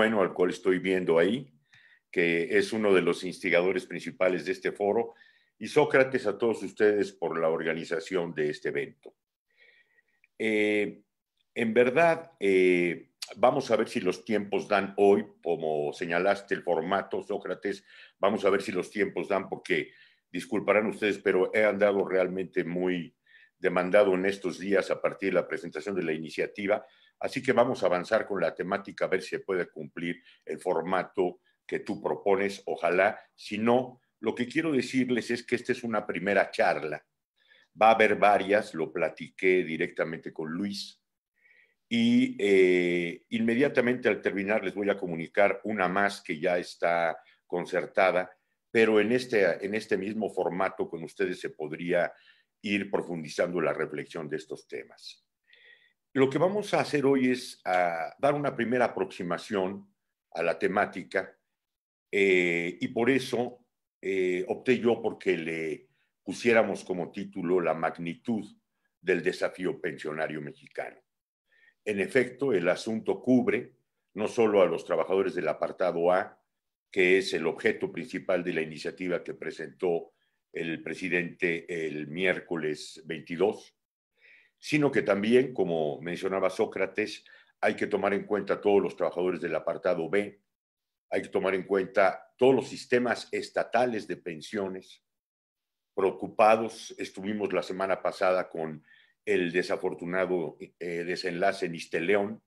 Bueno, al cual estoy viendo ahí, que es uno de los instigadores principales de este foro, y Sócrates, a todos ustedes por la organización de este evento. En verdad, vamos a ver si los tiempos dan hoy, como señalaste el formato, Sócrates, vamos a ver si los tiempos dan, porque disculparán ustedes, pero he andado realmente muy demandado en estos días a partir de la presentación de la iniciativa, así que vamos a avanzar con la temática, a ver si se puede cumplir el formato que tú propones, ojalá. Si no, lo que quiero decirles es que esta es una primera charla. Va a haber varias, lo platiqué directamente con Luis, y inmediatamente al terminar les voy a comunicar una más que ya está concertada, pero en este mismo formato con ustedes se podría ir profundizando la reflexión de estos temas. Lo que vamos a hacer hoy es dar una primera aproximación a la temática, y por eso opté yo porque le pusiéramos como título la magnitud del desafío pensionario mexicano. En efecto, el asunto cubre no solo a los trabajadores del apartado A, que es el objeto principal de la iniciativa que presentó el presidente el miércoles 22, sino que también, como mencionaba Sócrates, hay que tomar en cuenta a todos los trabajadores del apartado B, hay que tomar en cuenta todos los sistemas estatales de pensiones. Preocupados estuvimos la semana pasada con el desafortunado desenlace en Ixteleón,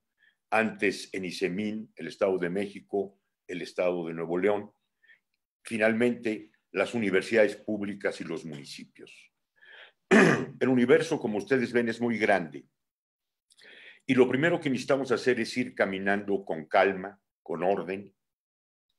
antes en Isemín, el Estado de México, el Estado de Nuevo León, finalmente las universidades públicas y los municipios. El universo, como ustedes ven, es muy grande, y lo primero que necesitamos hacer es ir caminando con calma, con orden,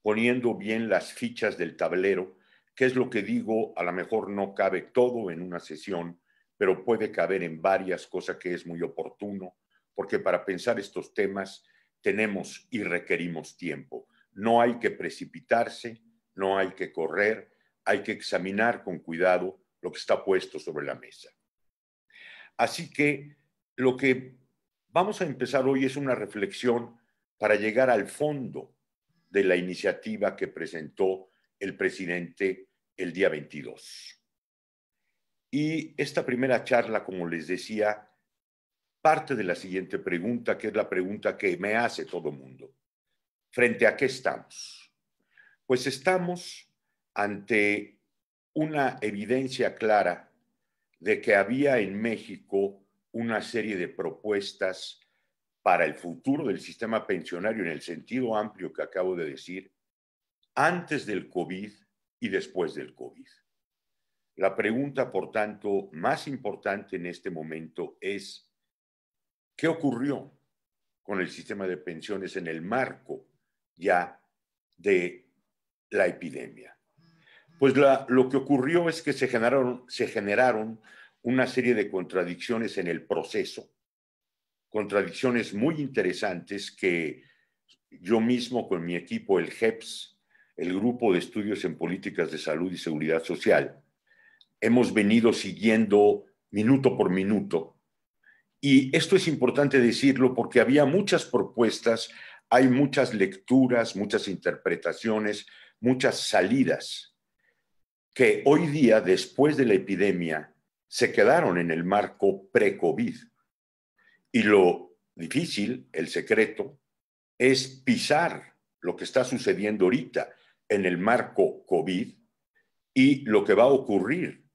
poniendo bien las fichas del tablero, que es lo que digo, a lo mejor no cabe todo en una sesión, pero puede caber en varias, cosa que es muy oportuno, porque para pensar estos temas tenemos y requerimos tiempo. No hay que precipitarse, no hay que correr, hay que examinar con cuidado lo que está puesto sobre la mesa. Así que lo que vamos a empezar hoy es una reflexión para llegar al fondo de la iniciativa que presentó el presidente el día 22. Y esta primera charla, como les decía, parte de la siguiente pregunta, que es la pregunta que me hace todo mundo. ¿Frente a qué estamos? Pues estamos ante una evidencia clara de que había en México una serie de propuestas para el futuro del sistema pensionario en el sentido amplio que acabo de decir, antes del COVID y después del COVID. La pregunta, por tanto, más importante en este momento es, ¿qué ocurrió con el sistema de pensiones en el marco ya de la epidemia? Pues lo que ocurrió es que se generaron una serie de contradicciones en el proceso, contradicciones muy interesantes que yo mismo con mi equipo, el GEPS, el Grupo de Estudios en Políticas de Salud y Seguridad Social, hemos venido siguiendo minuto por minuto. Y esto es importante decirlo porque había muchas propuestas, hay muchas lecturas, muchas interpretaciones, muchas salidas que hoy día, después de la epidemia, se quedaron en el marco pre-COVID. Y lo difícil, el secreto, es pisar lo que está sucediendo ahorita en el marco COVID y lo que va a ocurrir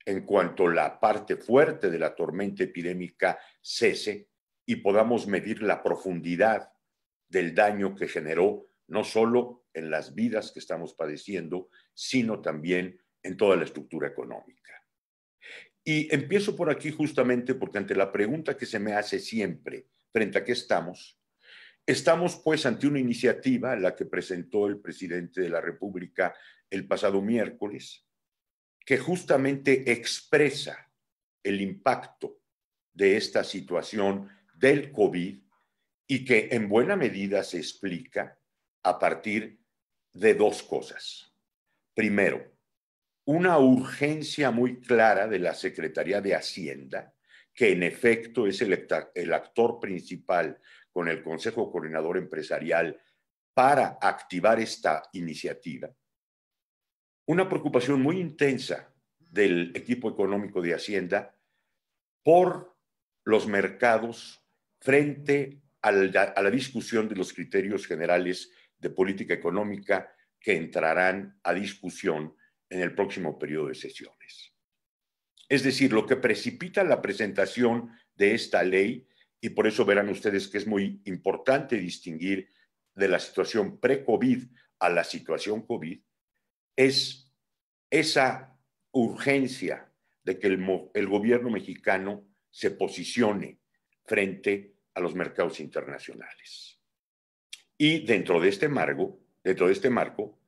en cuanto la parte fuerte de la tormenta epidémica cese y podamos medir la profundidad del daño que generó, no solo en las vidas que estamos padeciendo, sino también en toda la estructura económica. Y empiezo por aquí justamente porque ante la pregunta que se me hace siempre, frente a qué estamos pues ante una iniciativa, la que presentó el presidente de la República el pasado miércoles, que justamente expresa el impacto de esta situación del COVID y que en buena medida se explica a partir de dos cosas. Primero, una urgencia muy clara de la Secretaría de Hacienda, que en efecto es el actor principal con el Consejo Coordinador Empresarial para activar esta iniciativa, una preocupación muy intensa del equipo económico de Hacienda por los mercados frente a la discusión de los criterios generales de política económica que entrarán a discusión en el próximo periodo de sesiones. Es decir, lo que precipita la presentación de esta ley, y por eso verán ustedes que es muy importante distinguir de la situación pre-COVID a la situación COVID, es esa urgencia de que el gobierno mexicano se posicione frente a los mercados internacionales. Y dentro de este marco,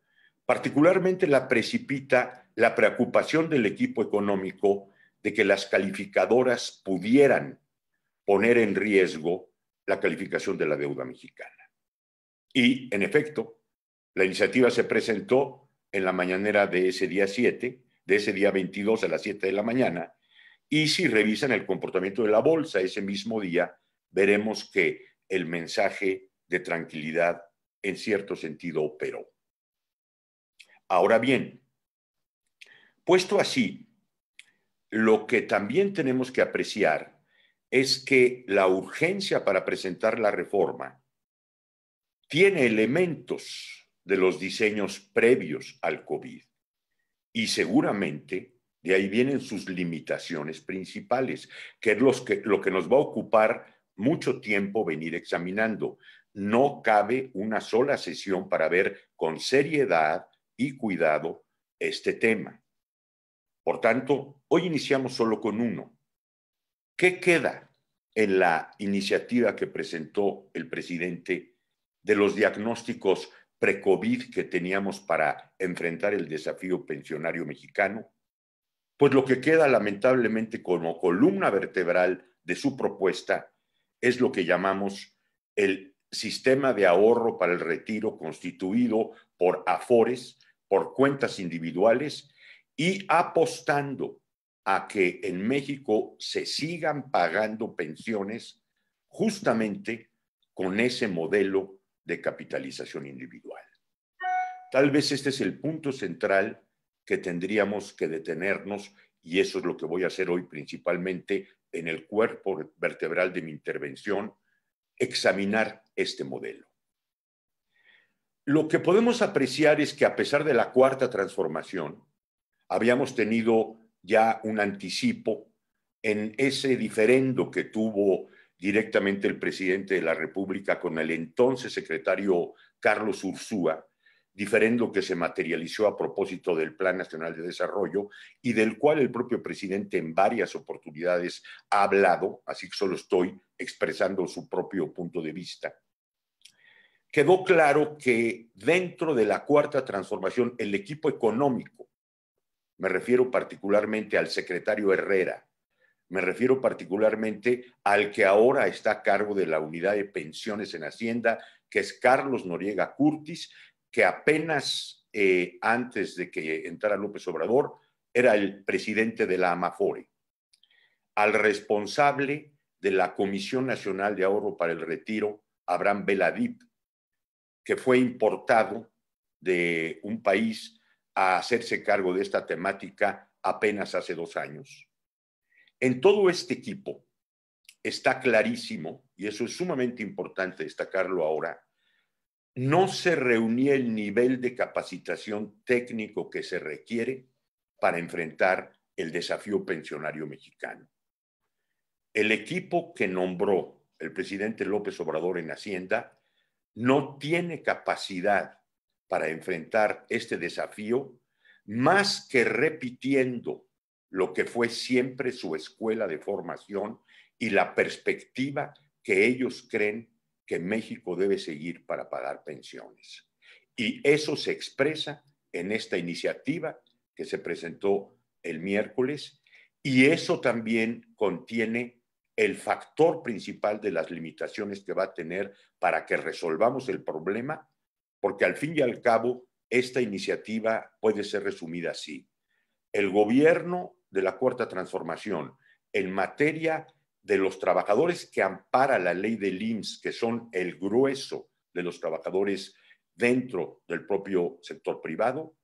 particularmente la precipita la preocupación del equipo económico de que las calificadoras pudieran poner en riesgo la calificación de la deuda mexicana. Y, en efecto, la iniciativa se presentó en la mañanera de ese día 7, de ese día 22 a las 7 de la mañana, y si revisan el comportamiento de la bolsa ese mismo día, veremos que el mensaje de tranquilidad en cierto sentido operó. Ahora bien, puesto así, lo que también tenemos que apreciar es que la urgencia para presentar la reforma tiene elementos de los diseños previos al COVID y seguramente de ahí vienen sus limitaciones principales, que es lo que nos va a ocupar mucho tiempo venir examinando. No cabe una sola sesión para ver con seriedad y cuidado este tema. Por tanto, hoy iniciamos solo con uno. ¿Qué queda en la iniciativa que presentó el presidente de los diagnósticos pre-COVID que teníamos para enfrentar el desafío pensionario mexicano? Pues lo que queda lamentablemente como columna vertebral de su propuesta es lo que llamamos el sistema de ahorro para el retiro constituido por afores, por cuentas individuales y apostando a que en México se sigan pagando pensiones justamente con ese modelo de capitalización individual. Tal vez este es el punto central que tendríamos que detenernos y eso es lo que voy a hacer hoy principalmente en el cuerpo vertebral de mi intervención, examinar este modelo. Lo que podemos apreciar es que a pesar de la cuarta transformación, habíamos tenido ya un anticipo en ese diferendo que tuvo directamente el presidente de la República con el entonces secretario Carlos Ursúa, diferendo que se materializó a propósito del Plan Nacional de Desarrollo y del cual el propio presidente en varias oportunidades ha hablado, así que solo estoy expresando su propio punto de vista. Quedó claro que dentro de la cuarta transformación el equipo económico, me refiero particularmente al secretario Herrera, me refiero particularmente al que ahora está a cargo de la unidad de pensiones en Hacienda, que es Carlos Noriega Curtis, que apenas antes de que entrara López Obrador era el presidente de la Amafore, al responsable de la Comisión Nacional de Ahorro para el Retiro, Abraham Veladip, que fue importado de un país a hacerse cargo de esta temática apenas hace 2 años. En todo este equipo está clarísimo, y eso es sumamente importante destacarlo ahora, no se reunía el nivel de capacitación técnico que se requiere para enfrentar el desafío pensionario mexicano. El equipo que nombró el presidente López Obrador en Hacienda no tiene capacidad para enfrentar este desafío más que repitiendo lo que fue siempre su escuela de formación y la perspectiva que ellos creen que México debe seguir para pagar pensiones. Y eso se expresa en esta iniciativa que se presentó el miércoles y eso también contiene el factor principal de las limitaciones que va a tener para que resolvamos el problema, porque al fin y al cabo esta iniciativa puede ser resumida así. El gobierno de la Cuarta Transformación en materia de los trabajadores que ampara la ley del IMSS, que son el grueso de los trabajadores dentro del propio sector privado,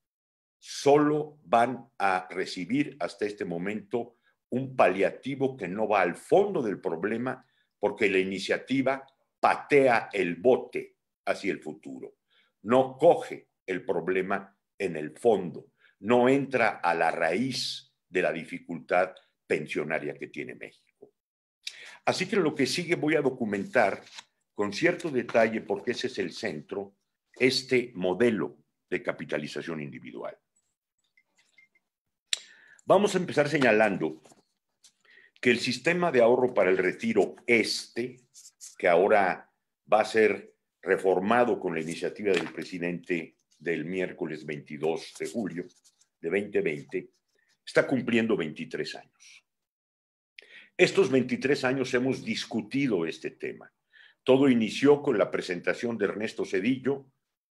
solo van a recibir hasta este momento un paliativo que no va al fondo del problema, porque la iniciativa patea el bote hacia el futuro, no coge el problema en el fondo, no entra a la raíz de la dificultad pensionaria que tiene México. Así que lo que sigue voy a documentar con cierto detalle, porque ese es el centro, este modelo de capitalización individual. Vamos a empezar señalando que el sistema de ahorro para el retiro que ahora va a ser reformado con la iniciativa del presidente del miércoles 22 de julio de 2020, está cumpliendo 23 años. Estos 23 años hemos discutido este tema. Todo inició con la presentación de Ernesto Zedillo,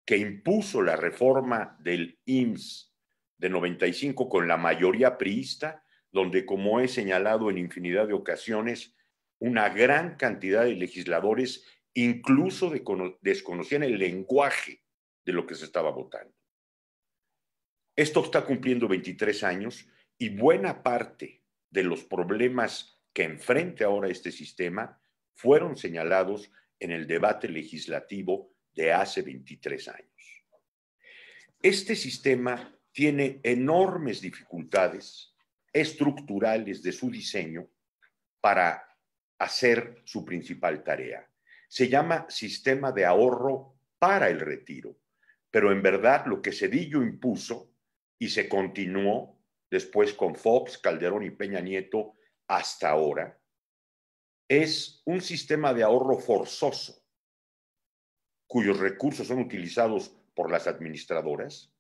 que impuso la reforma del IMSS de 95 con la mayoría priista, donde, como he señalado en infinidad de ocasiones, una gran cantidad de legisladores incluso desconocían el lenguaje de lo que se estaba votando. Esto está cumpliendo 23 años y buena parte de los problemas que enfrenta ahora este sistema fueron señalados en el debate legislativo de hace 23 años. Este sistema tiene enormes dificultades estructurales de su diseño para hacer su principal tarea. Se llama sistema de ahorro para el retiro, pero en verdad lo que Zedillo impuso y se continuó después con Fox, Calderón y Peña Nieto hasta ahora, es un sistema de ahorro forzoso cuyos recursos son utilizados por las administradoras,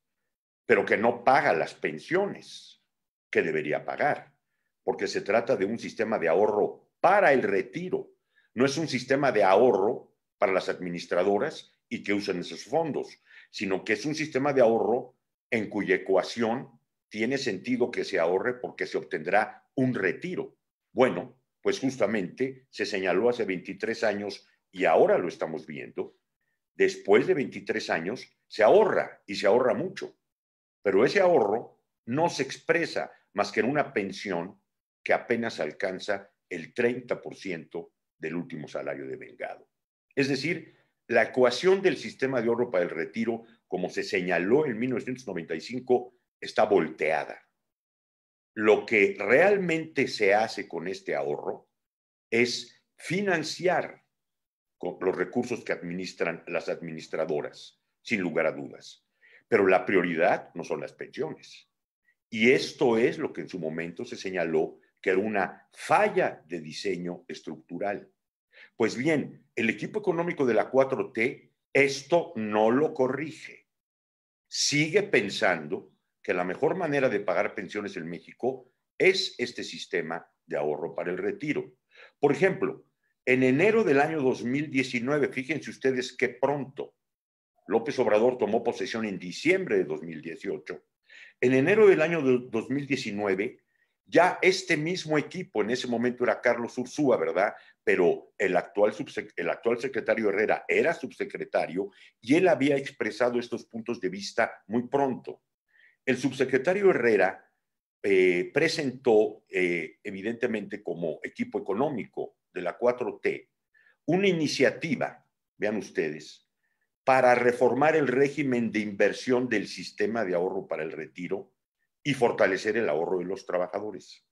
pero que no paga las pensiones que debería pagar, porque se trata de un sistema de ahorro para el retiro, no es un sistema de ahorro para las administradoras y que usen esos fondos, sino que es un sistema de ahorro en cuya ecuación tiene sentido que se ahorre porque se obtendrá un retiro. Bueno, pues justamente se señaló hace 23 años y ahora lo estamos viendo. Después de 23 años se ahorra y se ahorra mucho, pero ese ahorro no se expresa más que en una pensión que apenas alcanza el 30% del último salario devengado. Es decir, la ecuación del sistema de ahorro para el retiro, como se señaló en 1995, está volteada. Lo que realmente se hace con este ahorro es financiar con los recursos que administran las administradoras, sin lugar a dudas. Pero la prioridad no son las pensiones. Y esto es lo que en su momento se señaló que era una falla de diseño estructural. Pues bien, el equipo económico de la 4T esto no lo corrige. Sigue pensando que la mejor manera de pagar pensiones en México es este sistema de ahorro para el retiro. Por ejemplo, en enero del año 2019, fíjense ustedes qué pronto, López Obrador tomó posesión en diciembre de 2018. En enero del año 2019, ya este mismo equipo, en ese momento era Carlos Ursúa, ¿verdad? Pero el actual secretario Herrera era subsecretario y él había expresado estos puntos de vista muy pronto. El subsecretario Herrera presentó, evidentemente como equipo económico de la 4T, una iniciativa, vean ustedes, para reformar el régimen de inversión del sistema de ahorro para el retiro y fortalecer el ahorro de los trabajadores.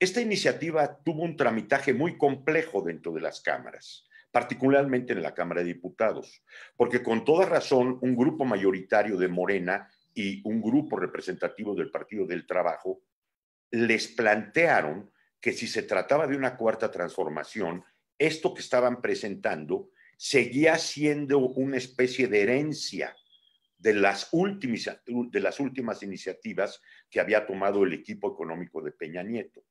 Esta iniciativa tuvo un tramitaje muy complejo dentro de las cámaras, particularmente en la Cámara de Diputados, porque con toda razón un grupo mayoritario de Morena y un grupo representativo del Partido del Trabajo les plantearon que si se trataba de una cuarta transformación, esto que estaban presentando seguía siendo una especie de herencia de las últimas iniciativas que había tomado el equipo económico de Peña Nieto.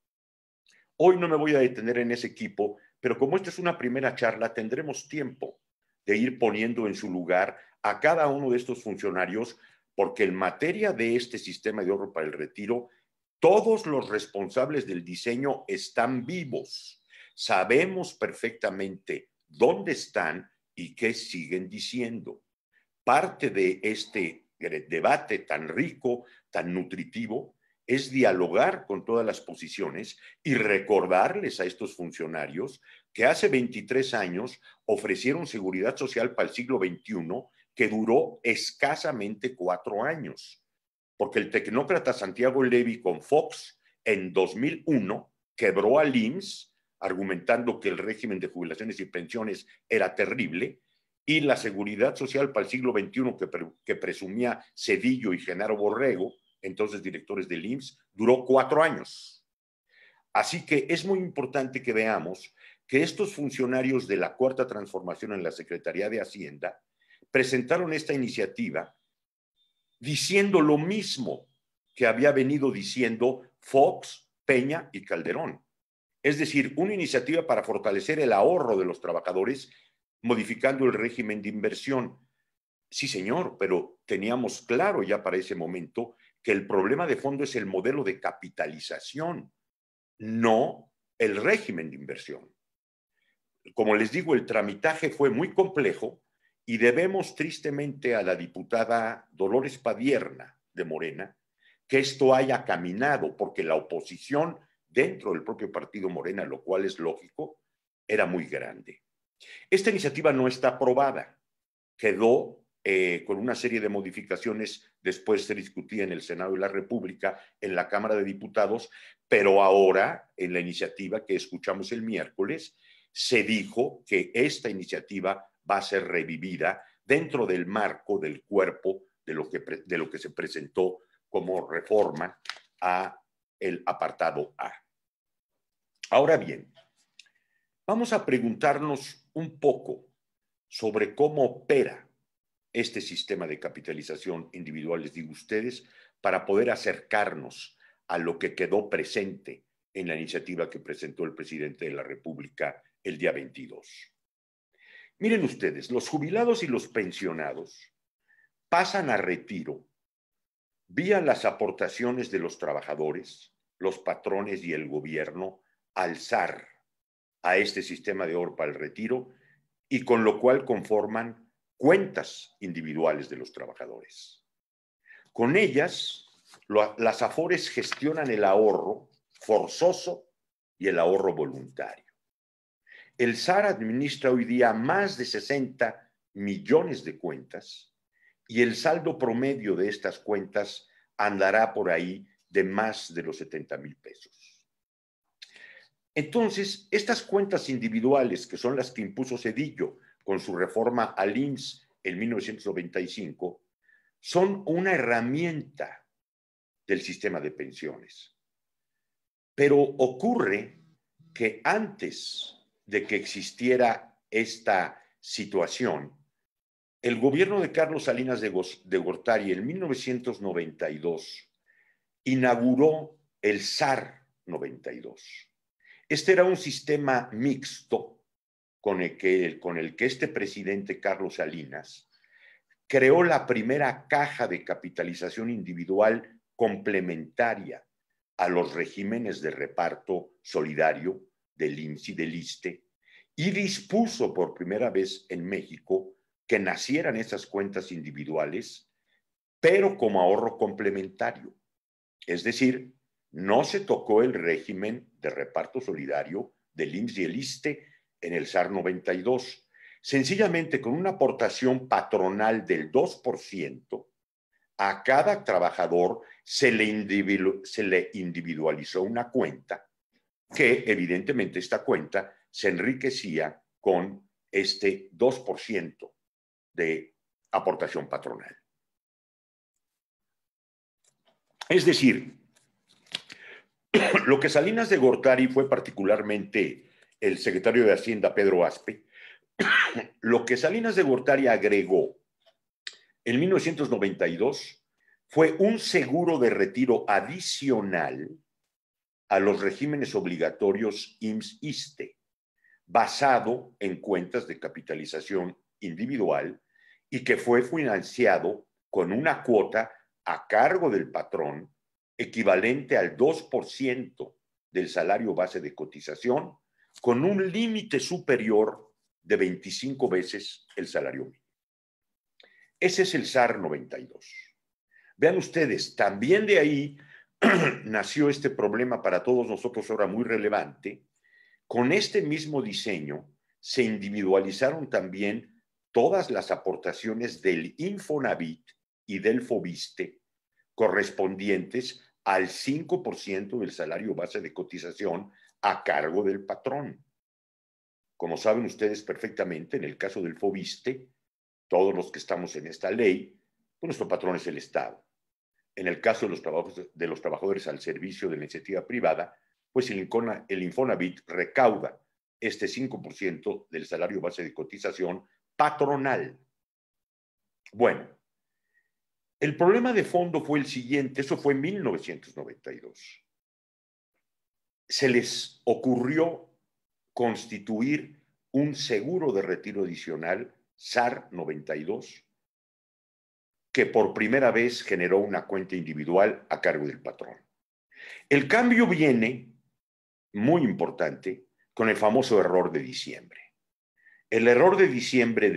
Hoy no me voy a detener en ese equipo, pero como esta es una primera charla, tendremos tiempo de ir poniendo en su lugar a cada uno de estos funcionarios, porque en materia de este sistema de ahorro para el retiro, todos los responsables del diseño están vivos. Sabemos perfectamente dónde están y qué siguen diciendo. parte de este debate tan rico, tan nutritivo, es dialogar con todas las posiciones y recordarles a estos funcionarios que hace 23 años ofrecieron seguridad social para el siglo XXI que duró escasamente 4 años, porque el tecnócrata Santiago Levy con Fox en 2001 quebró al IMSS argumentando que el régimen de jubilaciones y pensiones era terrible, y la seguridad social para el siglo XXI que presumía Cedillo y Genaro Borrego, entonces directores del IMSS, duró 4 años. Así que es muy importante que veamos que estos funcionarios de la Cuarta Transformación en la Secretaría de Hacienda presentaron esta iniciativa diciendo lo mismo que había venido diciendo Fox, Peña y Calderón. Es decir, una iniciativa para fortalecer el ahorro de los trabajadores modificando el régimen de inversión. Sí, señor, pero teníamos claro ya para ese momento que el problema de fondo es el modelo de capitalización, no el régimen de inversión. Como les digo, el tramitaje fue muy complejo y debemos tristemente a la diputada Dolores Padierna de Morena que esto haya caminado, porque la oposición dentro del propio partido Morena, lo cual es lógico, era muy grande. Esta iniciativa no está aprobada, quedó con una serie de modificaciones, después se discutía en el Senado de la República, en la Cámara de Diputados, pero ahora, en la iniciativa que escuchamos el miércoles, se dijo que esta iniciativa va a ser revivida dentro del marco del cuerpo de lo que se presentó como reforma a el apartado A. Ahora bien, vamos a preguntarnos un poco sobre cómo opera este sistema de capitalización individual, les digo ustedes, para poder acercarnos a lo que quedó presente en la iniciativa que presentó el presidente de la República el día 22. Miren ustedes, los jubilados y los pensionados pasan a retiro vía las aportaciones de los trabajadores, los patrones y el gobierno al SAR, a este sistema de ahorro para el retiro, y con lo cual conforman cuentas individuales de los trabajadores. Con ellas, las AFORES gestionan el ahorro forzoso y el ahorro voluntario. El SAR administra hoy día más de 60 millones de cuentas y el saldo promedio de estas cuentas andará por ahí de más de los 70,000 pesos. Entonces, estas cuentas individuales, que son las que impuso Cedillo con su reforma al IMSS en 1995, son una herramienta del sistema de pensiones. Pero ocurre que antes de que existiera esta situación, el gobierno de Carlos Salinas de Gortari en 1992 inauguró el SAR 92. Este era un sistema mixto con el que este presidente Carlos Salinas creó la primera caja de capitalización individual complementaria a los regímenes de reparto solidario del IMSS y del ISSSTE, y dispuso por primera vez en México que nacieran esas cuentas individuales, pero como ahorro complementario. Es decir, no se tocó el régimen de reparto solidario del IMSS y el ISSSTE en el SAR 92. Sencillamente, con una aportación patronal del 2%, a cada trabajador se le individualizó una cuenta que, evidentemente, esta cuenta se enriquecía con este 2% de aportación patronal. Es decir, lo que Salinas de Gortari fue particularmente el secretario de Hacienda, Pedro Aspe, lo que Salinas de Gortari agregó en 1992 fue un seguro de retiro adicional a los regímenes obligatorios IMSS-ISSSTE, basado en cuentas de capitalización individual y que fue financiado con una cuota a cargo del patrón equivalente al 2% del salario base de cotización, con un límite superior de 25 veces el salario mínimo. Ese es el SAR 92. Vean ustedes, también de ahí nació este problema para todos nosotros ahora muy relevante. Con este mismo diseño se individualizaron también todas las aportaciones del Infonavit y del Fobiste correspondientes al 5% del salario base de cotización a cargo del patrón. Como saben ustedes perfectamente, en el caso del Fobiste, todos los que estamos en esta ley, pues nuestro patrón es el Estado. En el caso de los trabajadores al servicio de la iniciativa privada, pues el Infonavit recauda este 5% del salario base de cotización patronal. Bueno, el problema de fondo fue el siguiente, eso fue en 1992. Se les ocurrió constituir un seguro de retiro adicional, SAR 92, que por primera vez generó una cuenta individual a cargo del patrón. El cambio viene, muy importante, con el famoso error de diciembre. El error de diciembre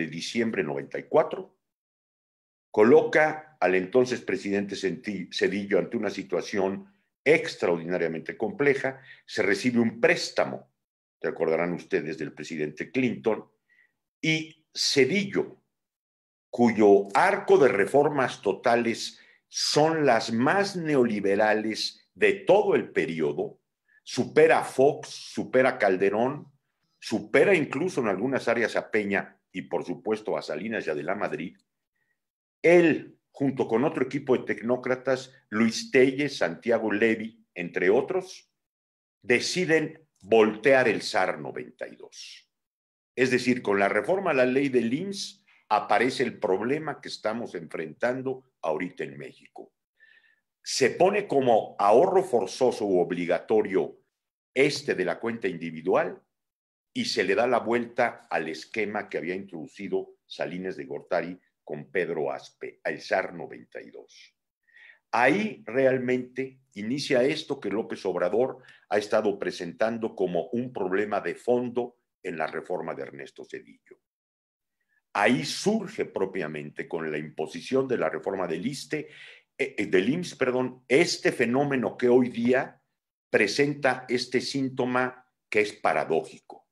94, coloca al entonces presidente Zedillo ante una situación extraordinariamente compleja. Se recibe un préstamo, recordarán ustedes, del presidente Clinton, y Zedillo, cuyo arco de reformas totales son las más neoliberales de todo el periodo, supera a Fox, supera a Calderón, supera incluso en algunas áreas a Peña y por supuesto a Salinas y a de la Madrid. Él, junto con otro equipo de tecnócratas, Luis Telles, Santiago Levy, entre otros, deciden voltear el SAR 92. Es decir, con la reforma a la ley del IMSS aparece el problema que estamos enfrentando ahorita en México. Se pone como ahorro forzoso u obligatorio de la cuenta individual y se le da la vuelta al esquema que había introducido Salinas de Gortari con Pedro Aspe, al SAR 92. Ahí realmente inicia esto que López Obrador ha estado presentando como un problema de fondo en la reforma de Ernesto Zedillo. Ahí surge propiamente con la imposición de la reforma del IMSS, este fenómeno que hoy día presenta este síntoma que es paradójico.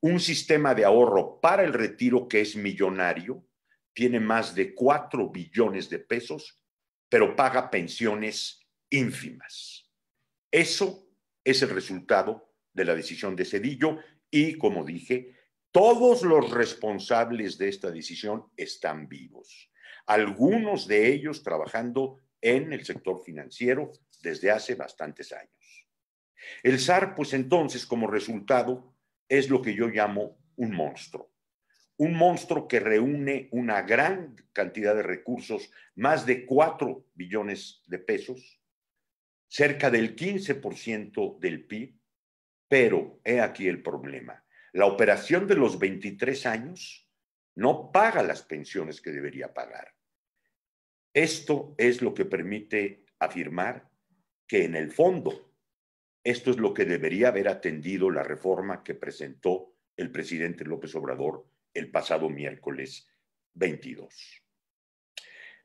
Un sistema de ahorro para el retiro que es millonario, tiene más de 4 billones de pesos, pero paga pensiones ínfimas. Eso es el resultado de la decisión de Zedillo y, como dije, todos los responsables de esta decisión están vivos. Algunos de ellos trabajando en el sector financiero desde hace bastantes años. El SAR, pues entonces, como resultado, es lo que yo llamo un monstruo. Un monstruo que reúne una gran cantidad de recursos, más de 4 billones de pesos, cerca del 15% del PIB, pero he aquí el problema. La operación de los 23 años no paga las pensiones que debería pagar. Esto es lo que permite afirmar que en el fondo esto es lo que debería haber atendido la reforma que presentó el presidente López Obrador el pasado miércoles 22.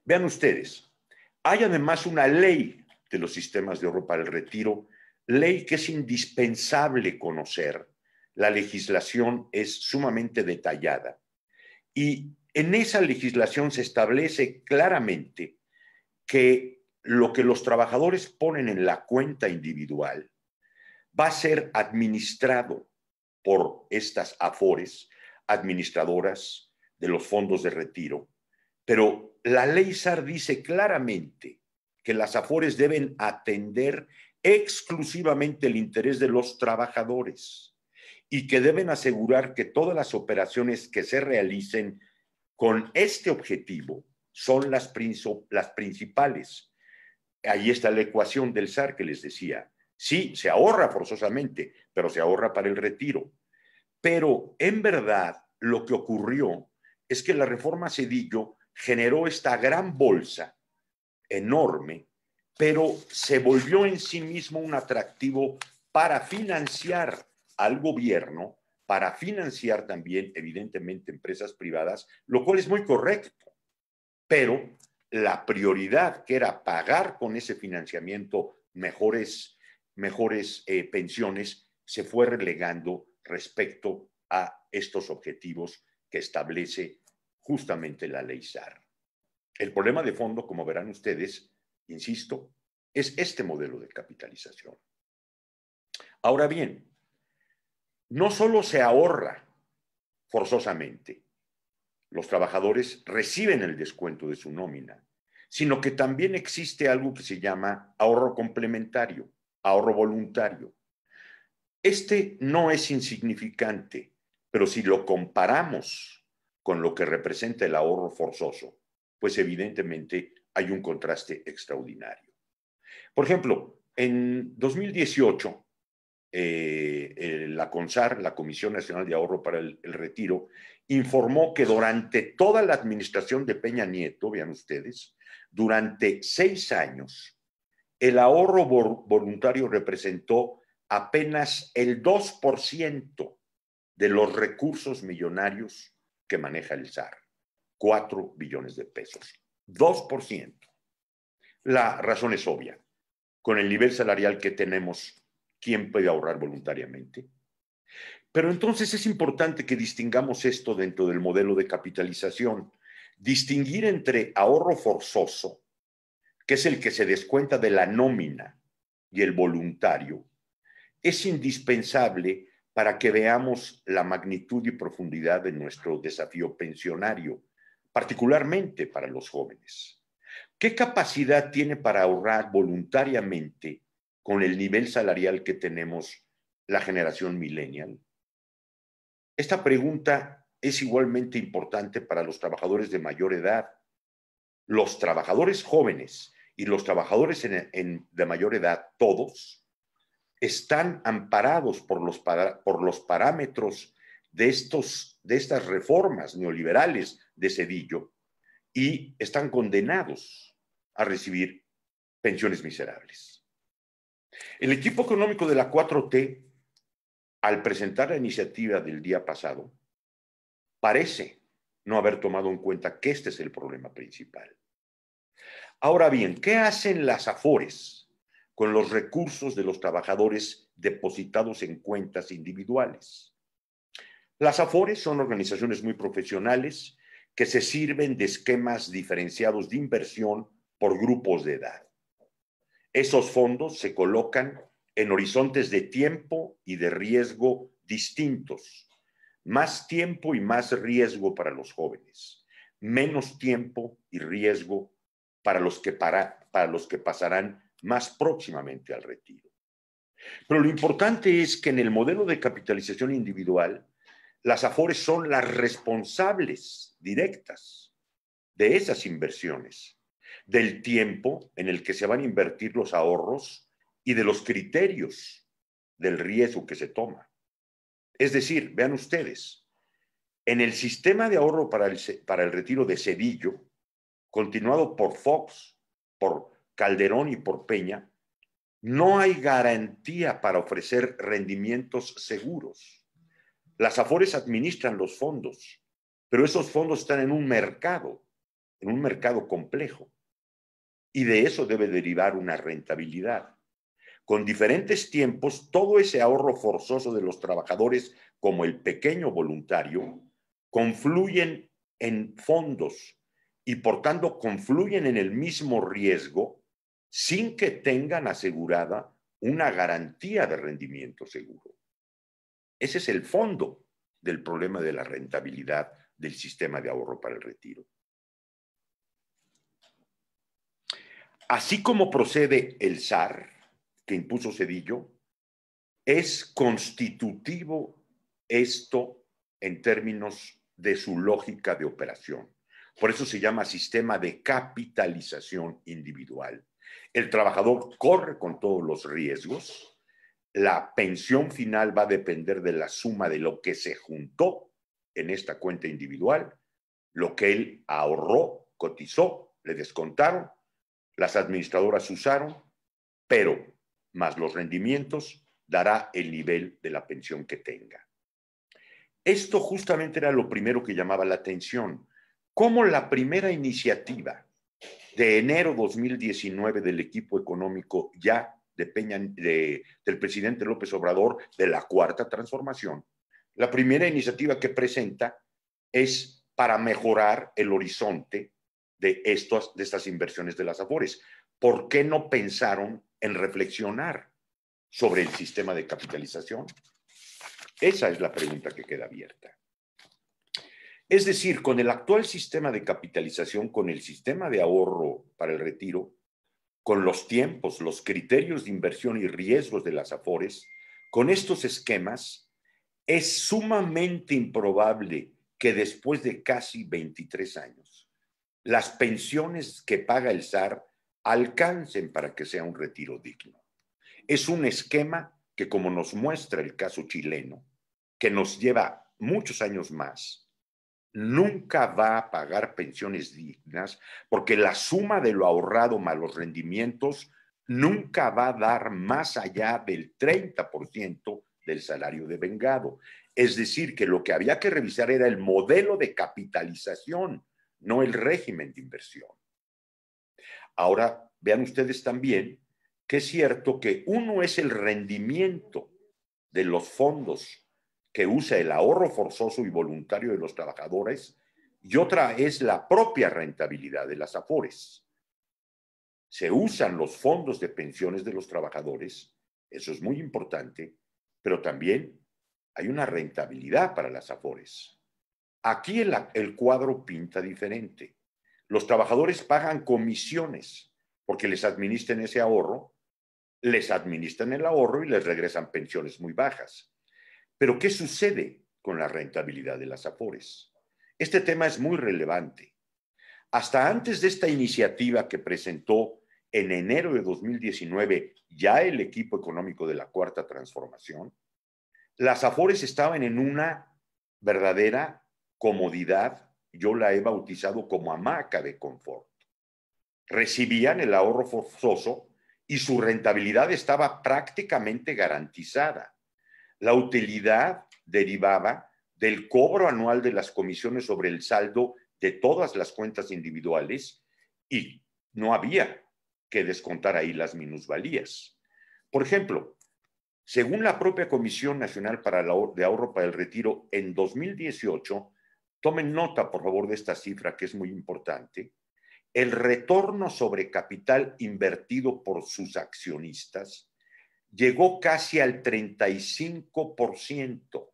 Vean ustedes, hay además una ley de los sistemas de ahorro para el retiro, ley que es indispensable conocer. La legislación es sumamente detallada y en esa legislación se establece claramente que lo que los trabajadores ponen en la cuenta individual va a ser administrado por estas AFORES, administradoras de los fondos de retiro, pero la ley SAR dice claramente que las AFORES deben atender exclusivamente el interés de los trabajadores y que deben asegurar que todas las operaciones que se realicen con este objetivo son las principales. Ahí está la ecuación del SAR que les decía. Sí, se ahorra forzosamente, pero se ahorra para el retiro. Pero en verdad lo que ocurrió es que la reforma Zedillo generó esta gran bolsa enorme, pero se volvió en sí mismo un atractivo para financiar al gobierno, para financiar también, evidentemente, empresas privadas, lo cual es muy correcto. pero la prioridad, que era pagar con ese financiamiento mejores pensiones, se fue relegando respecto a estos objetivos que establece justamente la ley SAR. El problema de fondo, como verán ustedes, insisto, es este modelo de capitalización. Ahora bien, no solo se ahorra forzosamente, los trabajadores reciben el descuento de su nómina, sino que también existe algo que se llama ahorro complementario, ahorro voluntario. Este no es insignificante, pero si lo comparamos con lo que representa el ahorro forzoso, pues evidentemente hay un contraste extraordinario. Por ejemplo, en 2018, la CONSAR, la Comisión Nacional de Ahorro para el Retiro, informó que durante toda la administración de Peña Nieto, vean ustedes, durante 6 años, el ahorro voluntario representó apenas el 2% de los recursos millonarios que maneja el SAR, 4 billones de pesos, 2%. La razón es obvia. Con el nivel salarial que tenemos, ¿quién puede ahorrar voluntariamente? Pero entonces es importante que distingamos esto dentro del modelo de capitalización. Distinguir entre ahorro forzoso, que es el que se descuenta de la nómina, y el voluntario, es indispensable para que veamos la magnitud y profundidad de nuestro desafío pensionario, particularmente para los jóvenes. ¿Qué capacidad tiene para ahorrar voluntariamente con el nivel salarial que tenemos la generación millennial? Esta pregunta es igualmente importante para los trabajadores de mayor edad. Los trabajadores jóvenes y los trabajadores de mayor edad, todos, están amparados por los parámetros de estas reformas neoliberales de Zedillo y están condenados a recibir pensiones miserables. El equipo económico de la 4T, al presentar la iniciativa del día pasado, parece no haber tomado en cuenta que este es el problema principal. Ahora bien, ¿qué hacen las AFORES con los recursos de los trabajadores depositados en cuentas individuales? Las AFORES son organizaciones muy profesionales que se sirven de esquemas diferenciados de inversión por grupos de edad. Esos fondos se colocan en horizontes de tiempo y de riesgo distintos. Más tiempo y más riesgo para los jóvenes. Menos tiempo y riesgo para los que pasarán más próximamente al retiro. Pero lo importante es que en el modelo de capitalización individual, las AFORES son las responsables directas de esas inversiones, del tiempo en el que se van a invertir los ahorros y de los criterios del riesgo que se toma. Es decir, vean ustedes, en el sistema de ahorro para el retiro de Zedillo, continuado por Fox, por Calderón y por Peña, no hay garantía para ofrecer rendimientos seguros. Las AFORES administran los fondos, pero esos fondos están en un mercado complejo, y de eso debe derivar una rentabilidad. Con diferentes tiempos, todo ese ahorro forzoso de los trabajadores, como el pequeño voluntario, confluyen en fondos y por tanto confluyen en el mismo riesgo sin que tengan asegurada una garantía de rendimiento seguro. Ese es el fondo del problema de la rentabilidad del sistema de ahorro para el retiro. Así como procede el SAR, que impuso Zedillo, es constitutivo esto en términos de su lógica de operación. Por eso se llama sistema de capitalización individual. El trabajador corre con todos los riesgos. La pensión final va a depender de la suma de lo que se juntó en esta cuenta individual, lo que él ahorró, cotizó, le descontaron, las administradoras usaron, pero más los rendimientos dará el nivel de la pensión que tenga. Esto justamente era lo primero que llamaba la atención, cómo la primera iniciativa de enero 2019 del equipo económico ya del presidente López Obrador, de la Cuarta Transformación, la primera iniciativa que presenta es para mejorar el horizonte de estas inversiones de las Afores. ¿Por qué no pensaron en reflexionar sobre el sistema de capitalización? Esa es la pregunta que queda abierta. Es decir, con el actual sistema de capitalización, con el sistema de ahorro para el retiro, con los tiempos, los criterios de inversión y riesgos de las Afores, con estos esquemas, es sumamente improbable que después de casi 23 años, las pensiones que paga el SAR alcancen para que sea un retiro digno. Es un esquema que, como nos muestra el caso chileno, que nos lleva muchos años más, nunca va a pagar pensiones dignas porque la suma de lo ahorrado más los rendimientos nunca va a dar más allá del 30% del salario devengado. Es decir, que lo que había que revisar era el modelo de capitalización, no el régimen de inversión. Ahora, vean ustedes también que es cierto que uno es el rendimiento de los fondos que usa el ahorro forzoso y voluntario de los trabajadores, y otra es la propia rentabilidad de las Afores. Se usan los fondos de pensiones de los trabajadores, eso es muy importante, pero también hay una rentabilidad para las Afores. Aquí el cuadro pinta diferente. Los trabajadores pagan comisiones porque les administran ese ahorro, les administran el ahorro y les regresan pensiones muy bajas. Pero ¿qué sucede con la rentabilidad de las Afores? Este tema es muy relevante. Hasta antes de esta iniciativa que presentó en enero de 2019 ya el equipo económico de la Cuarta Transformación, las Afores estaban en una verdadera comodidad, yo la he bautizado como hamaca de confort. Recibían el ahorro forzoso y su rentabilidad estaba prácticamente garantizada. La utilidad derivaba del cobro anual de las comisiones sobre el saldo de todas las cuentas individuales y no había que descontar ahí las minusvalías. Por ejemplo, según la propia Comisión Nacional de Ahorro para el Retiro, en 2018, tomen nota, por favor, de esta cifra que es muy importante, el retorno sobre capital invertido por sus accionistas llegó casi al 35%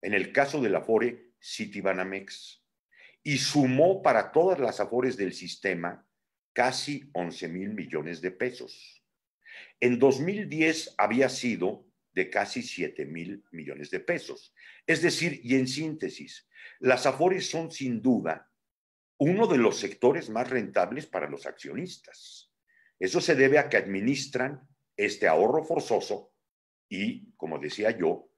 en el caso de la Afore Citibanamex y sumó para todas las Afores del sistema casi 11,000 millones de pesos. En 2010 había sido de casi 7,000 millones de pesos. Es decir, y en síntesis, las Afores son sin duda uno de los sectores más rentables para los accionistas. Eso se debe a que administran este ahorro forzoso y, como decía yo,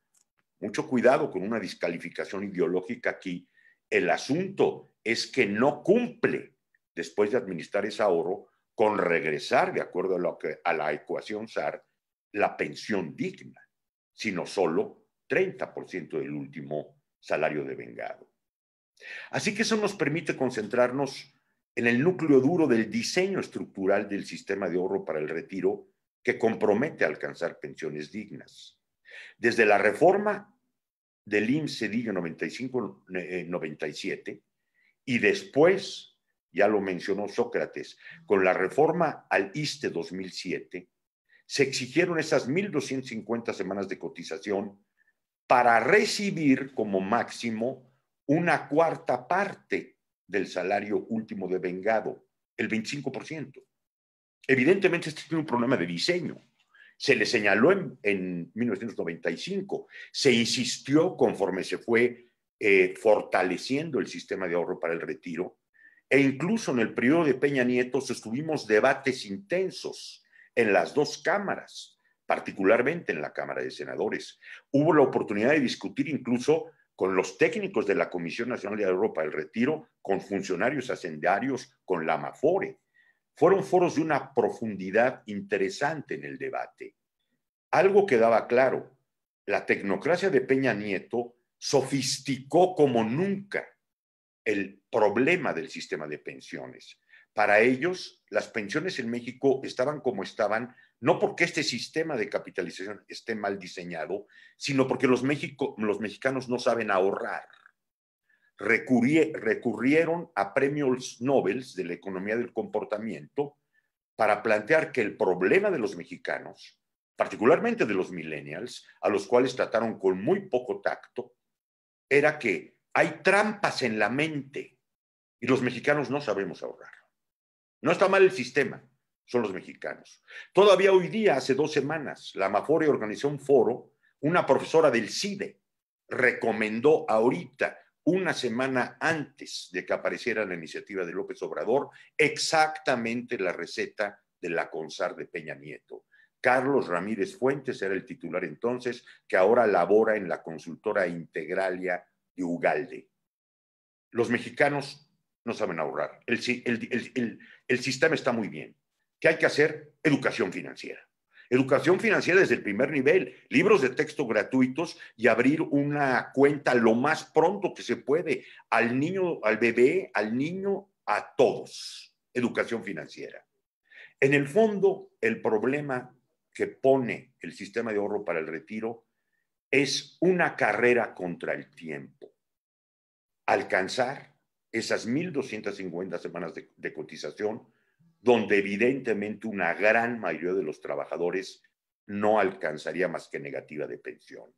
mucho cuidado con una descalificación ideológica aquí. El asunto es que no cumple, después de administrar ese ahorro, con regresar, de acuerdo a la ecuación SAR, la pensión digna, sino solo 30% del último salario devengado. Así que eso nos permite concentrarnos en el núcleo duro del diseño estructural del sistema de ahorro para el retiro que compromete a alcanzar pensiones dignas. Desde la reforma del IMSS Cedillo 95-97 y después, ya lo mencionó Sócrates, con la reforma al ISSSTE 2007, se exigieron esas 1,250 semanas de cotización para recibir como máximo una cuarta parte del salario último devengado, el 25%. Evidentemente, este tiene un problema de diseño. Se le señaló en 1995, se insistió conforme se fue fortaleciendo el sistema de ahorro para el retiro, e incluso en el periodo de Peña Nieto sostuvimos debates intensos en las dos cámaras, particularmente en la Cámara de Senadores. Hubo la oportunidad de discutir incluso con los técnicos de la Comisión Nacional de Ahorro para el Retiro, con funcionarios hacendarios, con la AMAFORE. Fueron foros de una profundidad interesante en el debate. Algo quedaba claro, la tecnocracia de Peña Nieto sofisticó como nunca el problema del sistema de pensiones. Para ellos, las pensiones en México estaban como estaban, no porque este sistema de capitalización esté mal diseñado, sino porque los mexicanos no saben ahorrar. Recurrieron a premios Nobel de la economía del comportamiento para plantear que el problema de los mexicanos, particularmente de los millennials, a los cuales trataron con muy poco tacto, era que hay trampas en la mente y los mexicanos no sabemos ahorrar. No está mal el sistema, son los mexicanos. Todavía hoy día, hace 2 semanas, la Amafore organizó un foro, una profesora del CIDE recomendó ahorita, una semana antes de que apareciera la iniciativa de López Obrador, exactamente la receta de la CONSAR de Peña Nieto. Carlos Ramírez Fuentes era el titular entonces, que ahora labora en la consultora Integralia de Ugalde. Los mexicanos no saben ahorrar. El sistema está muy bien. ¿Qué hay que hacer? Educación financiera. Educación financiera desde el primer nivel, libros de texto gratuitos y abrir una cuenta lo más pronto que se puede al niño, al bebé, al niño, a todos. Educación financiera. En el fondo, el problema que pone el sistema de ahorro para el retiro es una carrera contra el tiempo. Alcanzar esas 1,250 semanas de cotización, donde evidentemente una gran mayoría de los trabajadores no alcanzaría más que negativa de pensión.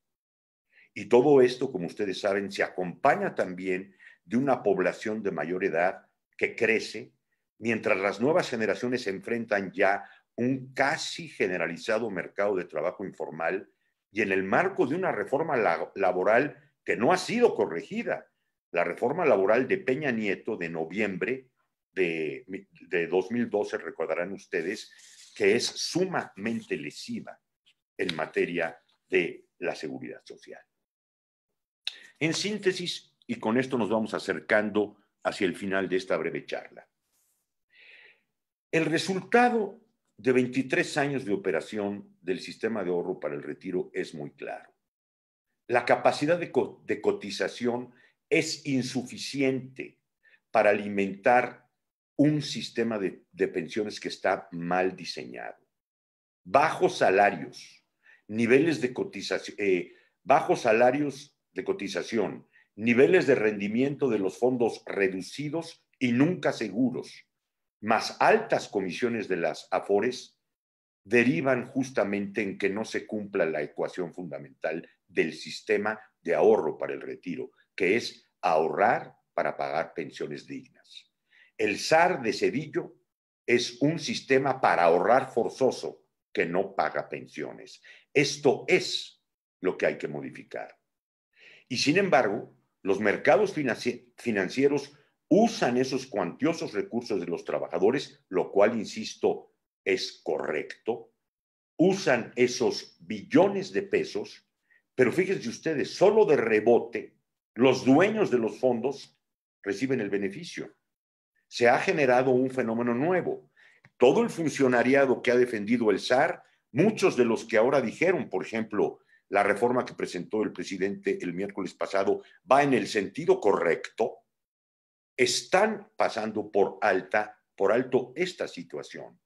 Y todo esto, como ustedes saben, se acompaña también de una población de mayor edad que crece, mientras las nuevas generaciones se enfrentan ya un casi generalizado mercado de trabajo informal y en el marco de una reforma laboral que no ha sido corregida. La reforma laboral de Peña Nieto de noviembre de 2012, recordarán ustedes, que es sumamente lesiva en materia de la seguridad social. En síntesis, y con esto nos vamos acercando hacia el final de esta breve charla, el resultado de 23 años de operación del sistema de ahorro para el retiro es muy claro. La capacidad de cotización es insuficiente para alimentar un sistema de pensiones que está mal diseñado. Bajos salarios, niveles de cotización, bajos salarios de cotización, niveles de rendimiento de los fondos reducidos y nunca seguros, más altas comisiones de las AFORES, derivan justamente en que no se cumpla la ecuación fundamental del sistema de ahorro para el retiro, que es ahorrar para pagar pensiones dignas. El SAR de Cedillo es un sistema para ahorrar forzoso que no paga pensiones. Esto es lo que hay que modificar. Y sin embargo, los mercados financieros usan esos cuantiosos recursos de los trabajadores, lo cual, insisto, es correcto. Usan esos billones de pesos, pero fíjense ustedes, solo de rebote, los dueños de los fondos reciben el beneficio. Se ha generado un fenómeno nuevo. Todo el funcionariado que ha defendido el SAR, muchos de los que ahora dijeron, por ejemplo, la reforma que presentó el presidente el miércoles pasado va en el sentido correcto, están pasando por alto esta situación.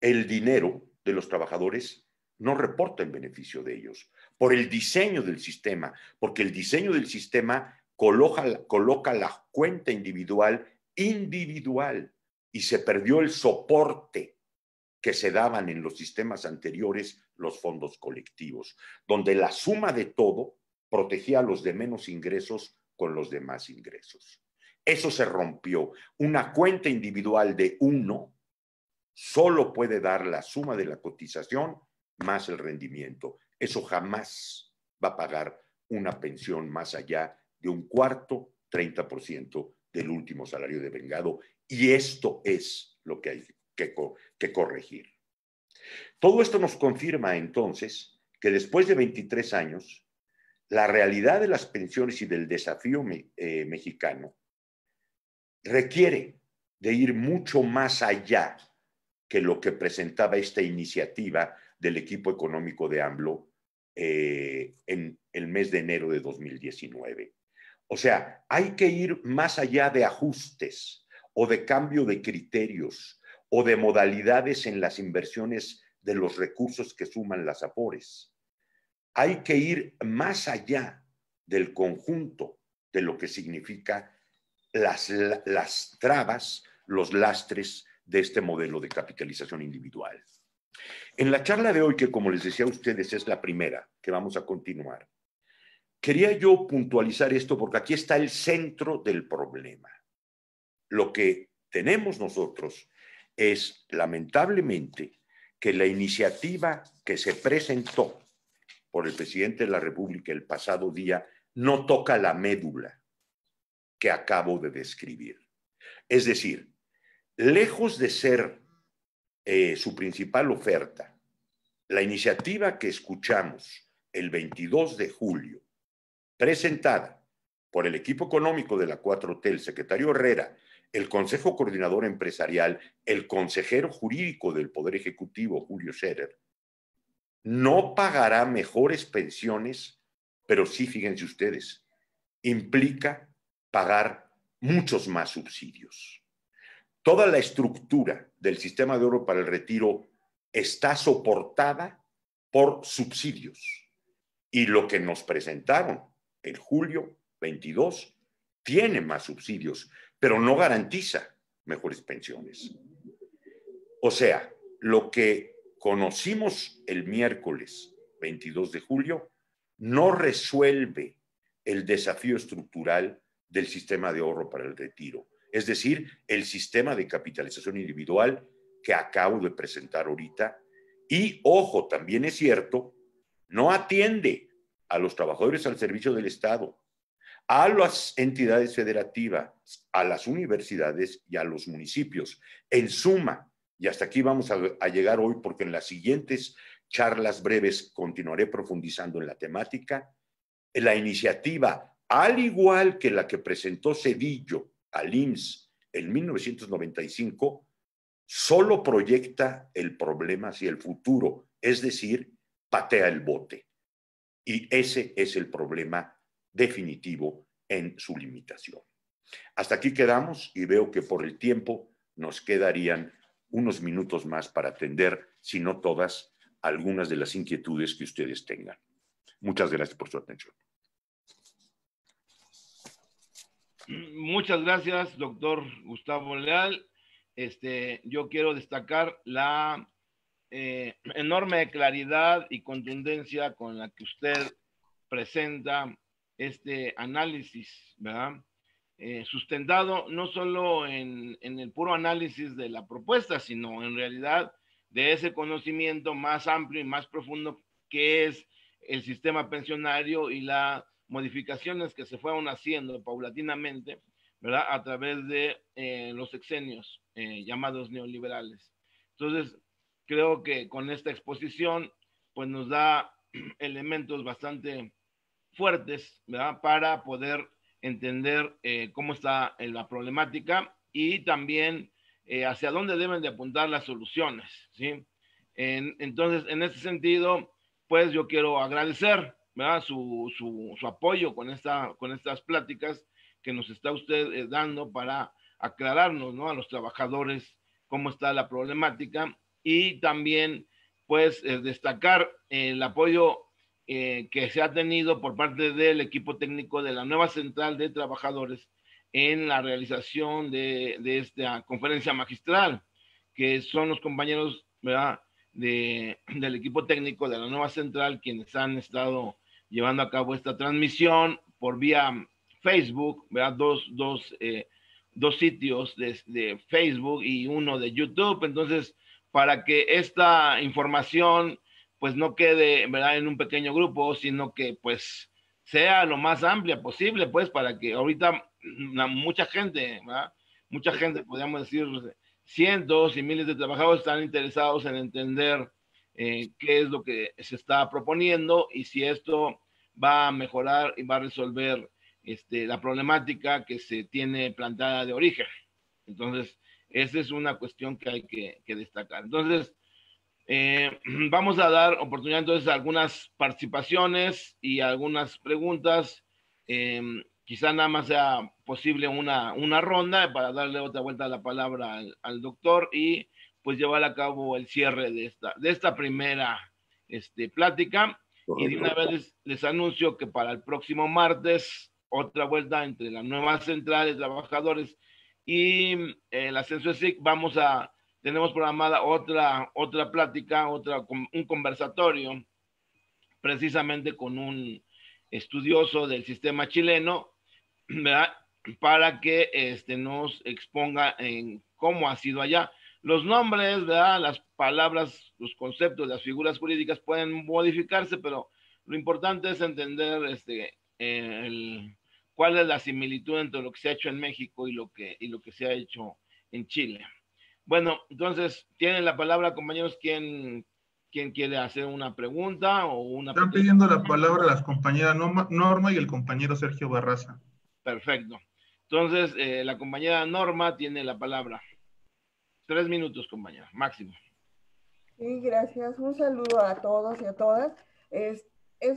El dinero de los trabajadores no reporta en beneficio de ellos, por el diseño del sistema, porque el diseño del sistema coloca la cuenta individual y se perdió el soporte que se daban en los sistemas anteriores, los fondos colectivos, donde la suma de todo protegía a los de menos ingresos con los de más ingresos. Eso se rompió. Una cuenta individual de uno solo puede dar la suma de la cotización más el rendimiento. Eso jamás va a pagar una pensión más allá de un cuarto, 30% del último salario devengado. Y esto es lo que hay que corregir. Todo esto nos confirma entonces que después de 23 años, la realidad de las pensiones y del desafío mexicano requiere de ir mucho más allá que lo que presentaba esta iniciativa del equipo económico de AMLO en el mes de enero de 2019. O sea, hay que ir más allá de ajustes o de cambio de criterios o de modalidades en las inversiones de los recursos que suman las AFORES. Hay que ir más allá del conjunto de lo que significa las trabas, los lastres de este modelo de capitalización individual. En la charla de hoy, que como les decía a ustedes es la primera que vamos a continuar, quería yo puntualizar esto porque aquí está el centro del problema. Lo que tenemos nosotros es, lamentablemente, que la iniciativa que se presentó por el presidente de la República el pasado día no toca la médula que acabo de describir. Es decir, lejos de ser su principal oferta, la iniciativa que escuchamos el 22 de julio, presentada por el equipo económico de la 4T, el secretario Herrera, el Consejo Coordinador Empresarial, el consejero jurídico del Poder Ejecutivo, Julio Scherer, no pagará mejores pensiones, pero sí, fíjense ustedes, implica pagar muchos más subsidios. Toda la estructura del sistema de ahorro para el retiro está soportada por subsidios. Y lo que nos presentaron el julio 22 tiene más subsidios, pero no garantiza mejores pensiones. O sea, lo que conocimos el miércoles 22 de julio no resuelve el desafío estructural del sistema de ahorro para el retiro, es decir, el sistema de capitalización individual que acabo de presentar ahorita. Y, ojo, también es cierto, no atiende a los trabajadores al servicio del Estado, a las entidades federativas, a las universidades y a los municipios. En suma, y hasta aquí vamos a llegar hoy porque en las siguientes charlas breves continuaré profundizando en la temática, la iniciativa, al igual que la que presentó Zedillo al IMSS en 1995, solo proyecta el problema hacia el futuro, es decir, patea el bote. Y ese es el problema definitivo en su limitación. Hasta aquí quedamos y veo que por el tiempo nos quedarían unos minutos más para atender, si no todas, algunas de las inquietudes que ustedes tengan. Muchas gracias por su atención. Muchas gracias, doctor Gustavo Leal. Yo quiero destacar la enorme claridad y contundencia con la que usted presenta este análisis, ¿verdad? Sustentado no solo en el puro análisis de la propuesta, sino en realidad de ese conocimiento más amplio y más profundo que es el sistema pensionario y las modificaciones que se fueron haciendo paulatinamente, ¿verdad? A través de los sexenios llamados neoliberales. Entonces, creo que con esta exposición, pues nos da elementos bastante fuertes, ¿verdad? Para poder entender cómo está la problemática y también hacia dónde deben de apuntar las soluciones, ¿sí? Entonces, en este sentido, pues yo quiero agradecer, ¿verdad? Su apoyo con estas pláticas que nos está usted dando para aclararnos, ¿no? A los trabajadores cómo está la problemática y también, pues, destacar el apoyo que se ha tenido por parte del equipo técnico de la nueva central de trabajadores en la realización de esta conferencia magistral, que son los compañeros, ¿verdad? Del equipo técnico de la nueva central quienes han estado llevando a cabo esta transmisión por vía Facebook, ¿verdad? Dos sitios de Facebook y uno de YouTube. Entonces, para que esta información pues no quede, ¿verdad?, en un pequeño grupo, sino que pues sea lo más amplia posible, pues para que ahorita mucha gente, ¿verdad? Mucha gente, podríamos decir, cientos y miles de trabajadores están interesados en entender qué es lo que se está proponiendo y si esto va a mejorar y va a resolver la problemática que se tiene plantada de origen. Entonces, esa es una cuestión que hay que destacar. Entonces, vamos a dar oportunidad entonces a algunas participaciones y algunas preguntas. quizá nada más sea posible una ronda para darle otra vuelta a la palabra al doctor y pues llevar a cabo el cierre de esta primera plática. Y de una Correcto. vez les anuncio que para el próximo martes, otra vuelta entre la nueva central de trabajadores y el ascenso de SIC, tenemos programada otra plática, un conversatorio, precisamente con un estudioso del sistema chileno, ¿verdad? Para que nos exponga en cómo ha sido allá. Los nombres, ¿verdad? Las palabras, los conceptos, las figuras jurídicas pueden modificarse, pero lo importante es entender cuál es la similitud entre lo que se ha hecho en México y lo que se ha hecho en Chile. Bueno, entonces, tienen la palabra, compañeros, ¿quién quiere hacer una pregunta o una Están pequeña? pidiendo la palabra las compañeras Norma y el compañero Sergio Barraza. Perfecto. Entonces, la compañera Norma tiene la palabra. 3 minutos, compañera, máximo. Sí, gracias. Un saludo a todos y a todas. Es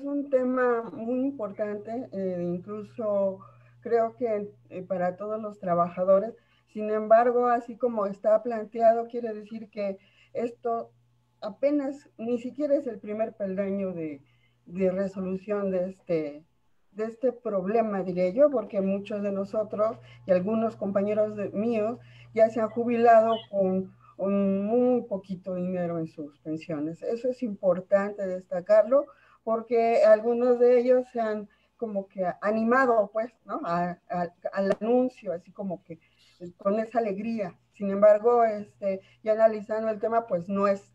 un tema muy importante, incluso creo que para todos los trabajadores. Sin embargo, así como está planteado, quiere decir que esto apenas ni siquiera es el primer peldaño de resolución de este problema, diré yo, porque muchos de nosotros y algunos compañeros míos ya se han jubilado con muy poquito dinero en sus pensiones. Eso es importante destacarlo porque algunos de ellos se han como que animado, pues, ¿no? Al anuncio, así como que con esa alegría. Sin embargo, ya analizando el tema, pues no es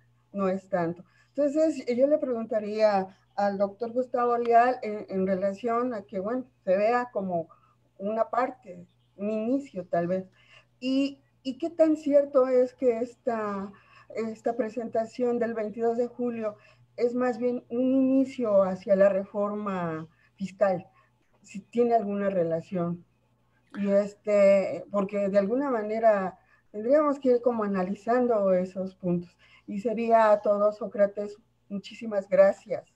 tanto. Entonces, yo le preguntaría al doctor Gustavo Leal en relación a que, bueno, se vea como una parte, un inicio tal vez. ¿Y qué tan cierto es que esta presentación del 22 de julio es más bien un inicio hacia la reforma fiscal? Si tiene alguna relación. Y porque de alguna manera tendríamos que ir como analizando esos puntos. Y sería a todos, Sócrates, muchísimas gracias.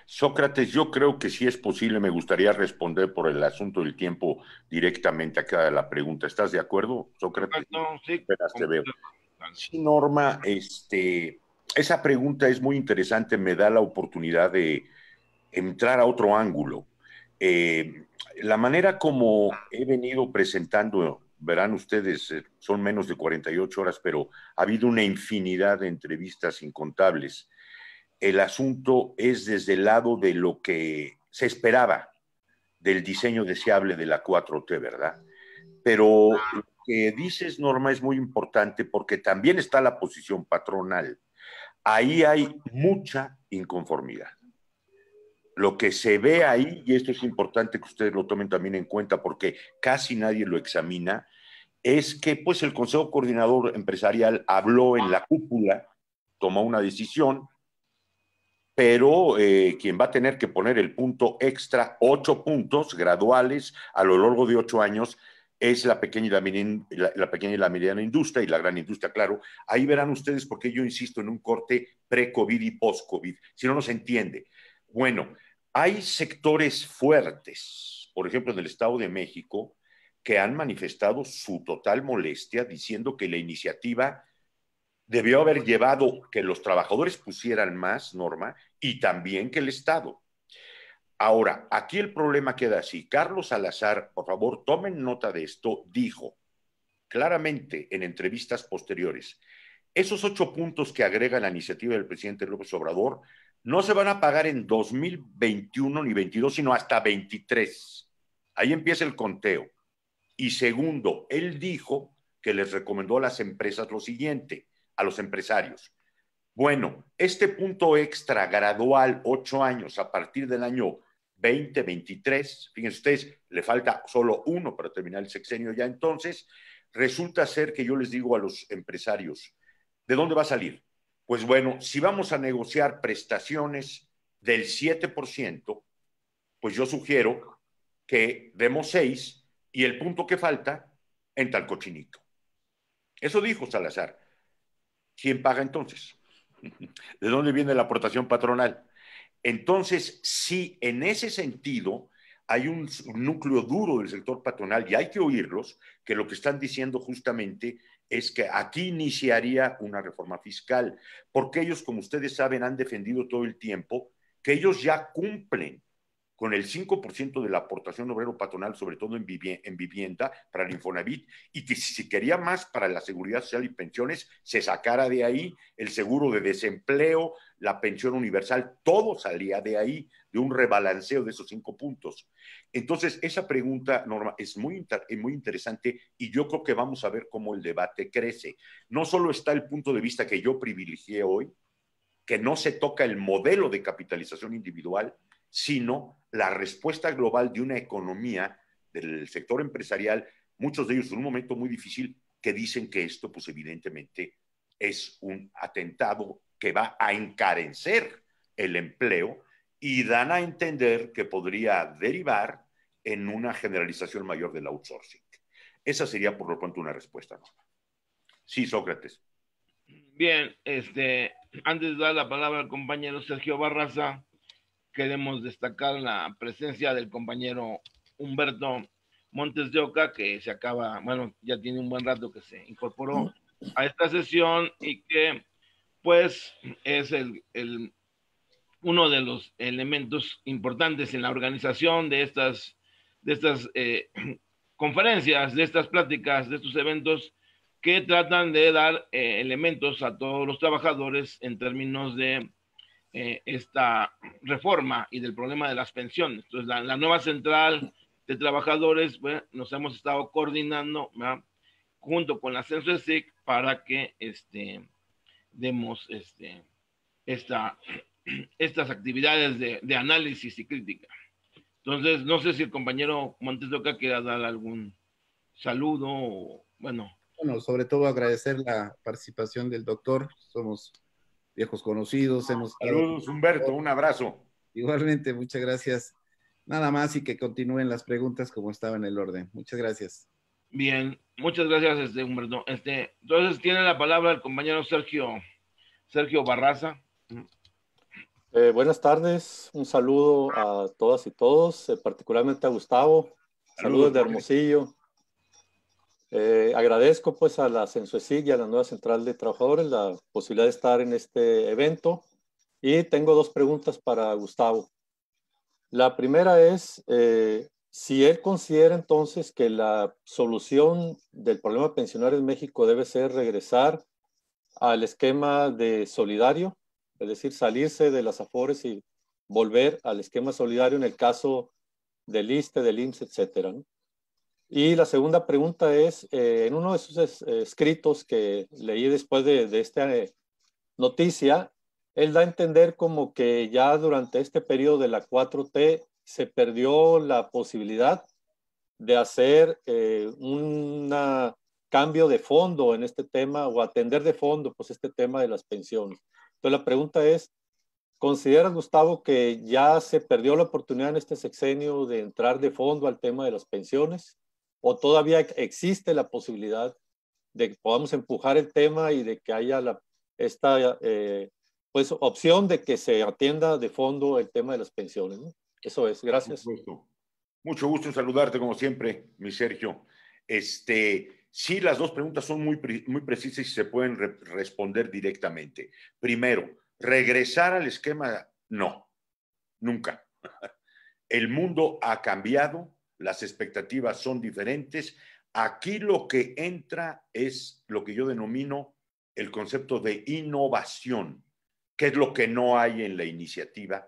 Sócrates, yo creo que sí es posible, me gustaría responder por el asunto del tiempo directamente a cada la pregunta. ¿Estás de acuerdo, Sócrates? No, sí. Esperas, te veo. Sí, Norma, esa pregunta es muy interesante, me da la oportunidad de entrar a otro ángulo. La manera como he venido presentando, verán ustedes, son menos de 48 horas, pero ha habido una infinidad de entrevistas incontables. El asunto es desde el lado de lo que se esperaba del diseño deseable de la 4T, ¿verdad? Pero lo que dices, Norma, es muy importante porque también está la posición patronal. Ahí hay mucha inconformidad. Lo que se ve ahí, y esto es importante que ustedes lo tomen también en cuenta porque casi nadie lo examina, es que pues el Consejo Coordinador Empresarial habló en la cúpula, tomó una decisión, pero quien va a tener que poner el punto extra, 8 puntos graduales a lo largo de 8 años, es la pequeña y la mediana industria y la gran industria, claro. Ahí verán ustedes por qué yo insisto en un corte pre-COVID y post-COVID, si no, no se entiende. Bueno, hay sectores fuertes, por ejemplo, en el Estado de México, que han manifestado su total molestia diciendo que la iniciativa debió haber llevado que los trabajadores pusieran más, Norma, y también que el Estado. Ahora, aquí el problema queda así. Carlos Salazar, por favor, tomen nota de esto, dijo claramente en entrevistas posteriores, esos 8 puntos que agrega la iniciativa del presidente López Obrador no se van a pagar en 2021 ni 22, sino hasta 23. Ahí empieza el conteo. Y segundo, él dijo que les recomendó a las empresas lo siguiente, a los empresarios. Bueno, este punto extra gradual, 8 años a partir del año 2023, fíjense ustedes, le falta solo uno para terminar el sexenio ya entonces, resulta ser que yo les digo a los empresarios, ¿de dónde va a salir? Pues bueno, si vamos a negociar prestaciones del 7%, pues yo sugiero que demos 6 y el punto que falta en tal cochinito. Eso dijo Salazar. ¿Quién paga entonces? ¿De dónde viene la aportación patronal? Entonces, sí, en ese sentido, hay un núcleo duro del sector patronal, y hay que oírlos, que lo que están diciendo justamente es que aquí iniciaría una reforma fiscal, porque ellos, como ustedes saben, han defendido todo el tiempo que ellos ya cumplen con el 5% de la aportación obrero patronal, sobre todo en vivienda, para el Infonavit, y que si se quería más para la seguridad social y pensiones, se sacara de ahí el seguro de desempleo, la pensión universal, todo salía de ahí, de un rebalanceo de esos 5 puntos. Entonces, esa pregunta, Norma, es muy interesante, y yo creo que vamos a ver cómo el debate crece. No solo está el punto de vista que yo privilegié hoy, que no se toca el modelo de capitalización individual, sino la respuesta global de una economía del sector empresarial, muchos de ellos en un momento muy difícil, que dicen que esto, pues evidentemente, es un atentado que va a encarecer el empleo, y dan a entender que podría derivar en una generalización mayor del outsourcing. Esa sería, por lo pronto, una respuesta, ¿no? Sí, Sócrates. Bien, antes de dar la palabra al compañero Sergio Barraza, queremos destacar la presencia del compañero Humberto Montes de Oca, que se acaba, bueno, ya tiene un buen rato que se incorporó a esta sesión y que pues es uno de los elementos importantes en la organización de estas conferencias, de estas pláticas, de estos eventos que tratan de dar elementos a todos los trabajadores en términos de esta reforma y del problema de las pensiones. Entonces, la nueva central de trabajadores, bueno, nos hemos estado coordinando, ¿verdad?, junto con la CENSUESIC para que demos estas actividades de análisis y crítica. Entonces, no sé si el compañero Montes de Oca quiera dar algún saludo o, bueno. Bueno, sobre todo agradecer la participación del doctor. Somos viejos conocidos. Saludos, Humberto, un abrazo. Igualmente, muchas gracias. Nada más, y que continúen las preguntas como estaba en el orden. Muchas gracias. Bien, muchas gracias, Humberto. Entonces tiene la palabra el compañero Sergio Barraza. Buenas tardes, un saludo a todas y todos, particularmente a Gustavo. Saludos de Hermosillo. Agradezco pues a la CENSUESIC y a la nueva central de trabajadores la posibilidad de estar en este evento, y tengo 2 preguntas para Gustavo. La primera es si él considera entonces que la solución del problema pensionario en México debe ser regresar al esquema de solidario, es decir, salirse de las AFORES y volver al esquema solidario en el caso del ISSSTE, del IMSS, etcétera, ¿no? Y la segunda pregunta es, en uno de sus escritos que leí después de esta noticia, él da a entender como que ya durante este periodo de la 4T se perdió la posibilidad de hacer un cambio de fondo en este tema, o atender de fondo pues este tema de las pensiones. Entonces la pregunta es, ¿consideras, Gustavo, que ya se perdió la oportunidad en este sexenio de entrar de fondo al tema de las pensiones? ¿O todavía existe la posibilidad de que podamos empujar el tema y de que haya esta pues, opción de que se atienda de fondo el tema de las pensiones, ¿no? Eso es, gracias. Mucho gusto en saludarte, como siempre, mi Sergio. Sí, las 2 preguntas son muy precisas y se pueden responder directamente. Primero, regresar al esquema, no, nunca. El mundo ha cambiado, las expectativas son diferentes. Aquí lo que entra es lo que yo denomino el concepto de innovación, que es lo que no hay en la iniciativa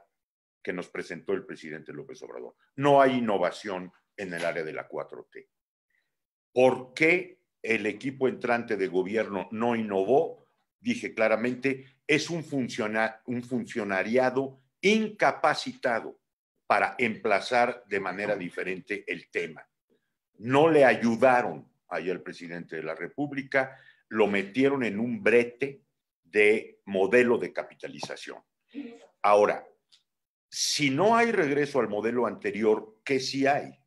que nos presentó el presidente López Obrador. No hay innovación en el área de la 4T. ¿Por qué el equipo entrante de gobierno no innovó? Dije claramente, es un funcionariado incapacitado para emplazar de manera diferente el tema. No le ayudaron allá al presidente de la República, lo metieron en un brete de modelo de capitalización. Ahora, si no hay regreso al modelo anterior, ¿qué sí hay?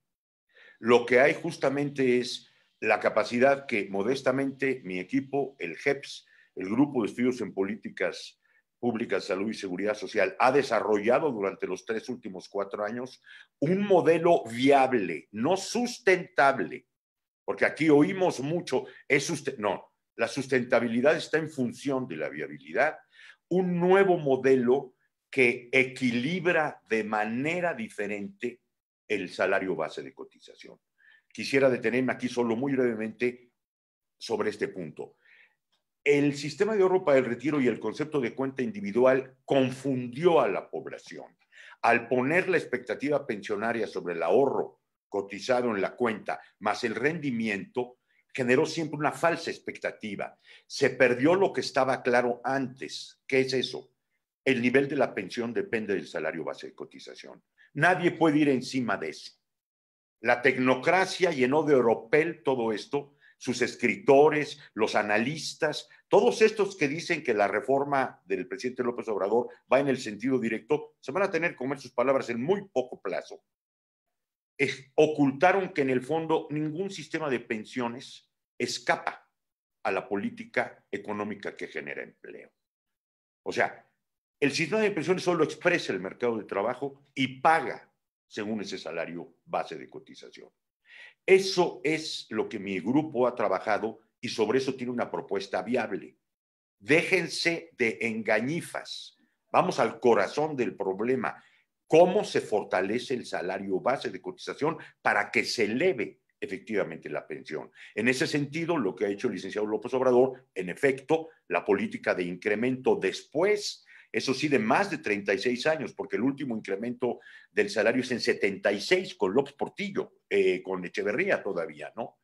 Lo que hay justamente es la capacidad que modestamente mi equipo, el GEPS, el Grupo de Estudios en Políticas Pública de Salud y Seguridad Social ha desarrollado durante los 3 últimos 4 años un modelo viable, no sustentable, porque aquí oímos mucho, no, la sustentabilidad está en función de la viabilidad, un nuevo modelo que equilibra de manera diferente el salario base de cotización. Quisiera detenerme aquí solo muy brevemente sobre este punto. El sistema de ahorro para el retiro y el concepto de cuenta individual confundió a la población. Al poner la expectativa pensionaria sobre el ahorro cotizado en la cuenta más el rendimiento, generó siempre una falsa expectativa. Se perdió lo que estaba claro antes. ¿Qué es eso? El nivel de la pensión depende del salario base de cotización. Nadie puede ir encima de eso. La tecnocracia llenó de oropel todo esto, sus escritores, los analistas, todos estos que dicen que la reforma del presidente López Obrador va en el sentido directo, se van a tener que comer sus palabras en muy poco plazo. Ocultaron que en el fondo ningún sistema de pensiones escapa a la política económica que genera empleo. O sea, el sistema de pensiones solo expresa el mercado de trabajo y paga según ese salario base de cotización. Eso es lo que mi grupo ha trabajado y sobre eso tiene una propuesta viable. Déjense de engañifas. Vamos al corazón del problema. ¿Cómo se fortalece el salario base de cotización para que se eleve efectivamente la pensión? En ese sentido, lo que ha hecho el licenciado López Obrador, en efecto, la política de incremento después, eso sí, de más de 36 años, porque el último incremento del salario es en 76 con López Portillo, con Echeverría todavía, ¿no?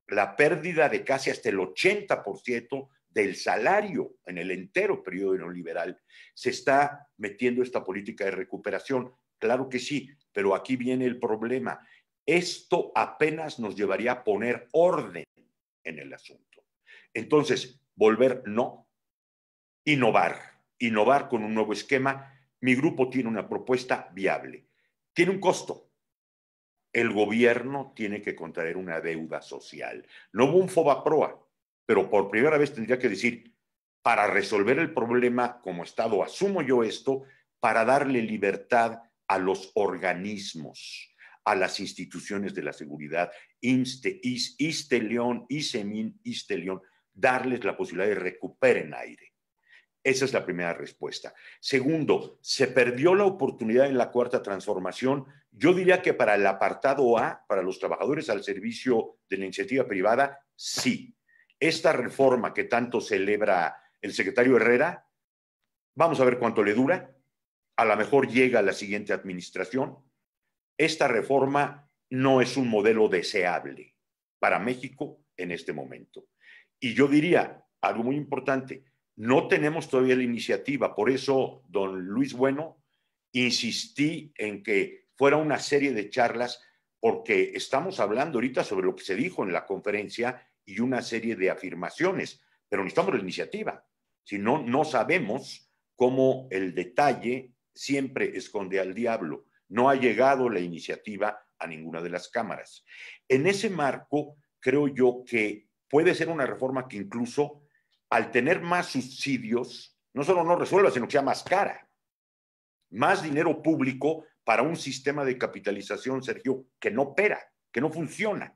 La pérdida de casi hasta el 80% del salario en el entero periodo neoliberal, se está metiendo esta política de recuperación. Claro que sí, pero aquí viene el problema. Esto apenas nos llevaría a poner orden en el asunto. Entonces, volver no, innovar con un nuevo esquema. Mi grupo tiene una propuesta viable. Tiene un costo. El gobierno tiene que contraer una deuda social. No hubo un FOBAPROA, pero por primera vez tendría que decir, para resolver el problema como Estado, asumo yo esto, para darle libertad a los organismos, a las instituciones de la seguridad, ISSSTE León, ISEMIN, ISSSTE León, darles la posibilidad de recuperen aire. Esa es la primera respuesta. Segundo, se perdió la oportunidad en la cuarta transformación. Yo diría que para el apartado A, para los trabajadores al servicio de la iniciativa privada, sí. Esta reforma que tanto celebra el secretario Herrera, vamos a ver cuánto le dura. A lo mejor llega a la siguiente administración. Esta reforma no es un modelo deseable para México en este momento. Y yo diría algo muy importante, no tenemos todavía la iniciativa, por eso, don Luis Bueno, insistí en que fuera una serie de charlas, porque estamos hablando ahorita sobre lo que se dijo en la conferencia y una serie de afirmaciones, pero necesitamos la iniciativa. Si no, no sabemos cómo el detalle siempre esconde al diablo. No ha llegado la iniciativa a ninguna de las cámaras. En ese marco, creo yo que puede ser una reforma que incluso al tener más subsidios, no solo no resuelva, sino que sea más cara. Más dinero público para un sistema de capitalización, Sergio, que no opera, que no funciona.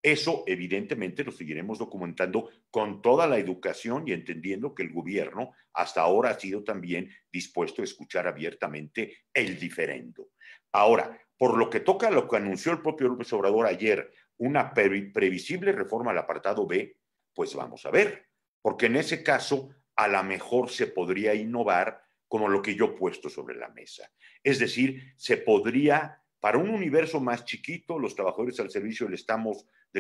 Eso, evidentemente, lo seguiremos documentando con toda la educación y entendiendo que el gobierno hasta ahora ha sido también dispuesto a escuchar abiertamente el diferendo. Ahora, por lo que toca a lo que anunció el propio López Obrador ayer, una previsible reforma al apartado B, pues vamos a ver. Porque en ese caso, a lo mejor se podría innovar como lo que yo he puesto sobre la mesa. Es decir, se podría, para un universo más chiquito, los trabajadores al servicio del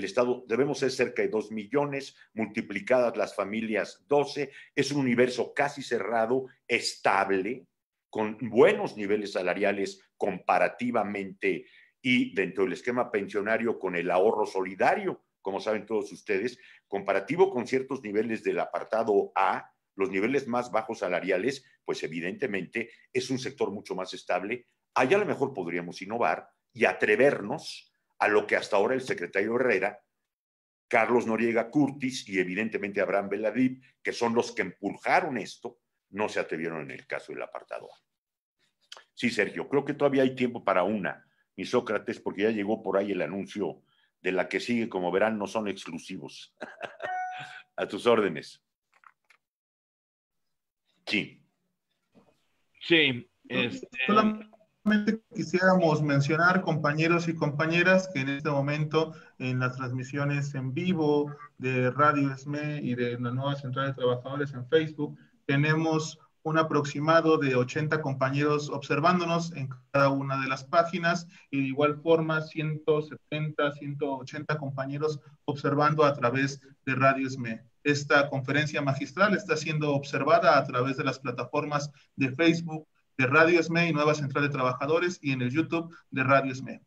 Estado debemos ser cerca de 2 millones, multiplicadas las familias 12, es un universo casi cerrado, estable, con buenos niveles salariales comparativamente y dentro del esquema pensionario con el ahorro solidario, como saben todos ustedes, comparativo con ciertos niveles del apartado A, los niveles más bajos salariales, pues evidentemente es un sector mucho más estable. Allá a lo mejor podríamos innovar y atrevernos a lo que hasta ahora el secretario Herrera, Carlos Noriega Curtis y evidentemente Abraham Veladip, que son los que impulsaron esto, no se atrevieron en el caso del apartado A. Sí, Sergio, creo que todavía hay tiempo para una, mi Sócrates, porque ya llegó por ahí el anuncio de la que sigue. Como verán, no son exclusivos. A tus órdenes. Sí. Sí. Solamente quisiéramos mencionar, compañeros y compañeras, que en este momento en las transmisiones en vivo de Radio ESME y de la nueva Central de Trabajadores en Facebook, tenemos un aproximado de 80 compañeros observándonos en cada una de las páginas y de igual forma 170, 180 compañeros observando a través de Radio ESME. Esta conferencia magistral está siendo observada a través de las plataformas de Facebook de Radio ESME y Nueva Central de Trabajadores y en el YouTube de Radio ESME.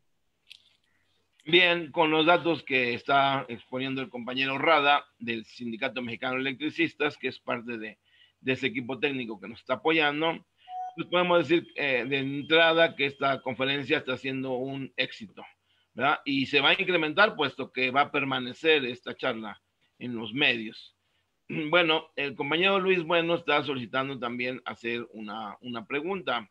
Bien, con los datos que está exponiendo el compañero Rada del Sindicato Mexicano de Electricistas, que es parte de ese equipo técnico que nos está apoyando, pues podemos decir de entrada que esta conferencia está siendo un éxito, ¿verdad? Y se va a incrementar puesto que va a permanecer esta charla en los medios. Bueno, el compañero Luis Bueno está solicitando también hacer una pregunta.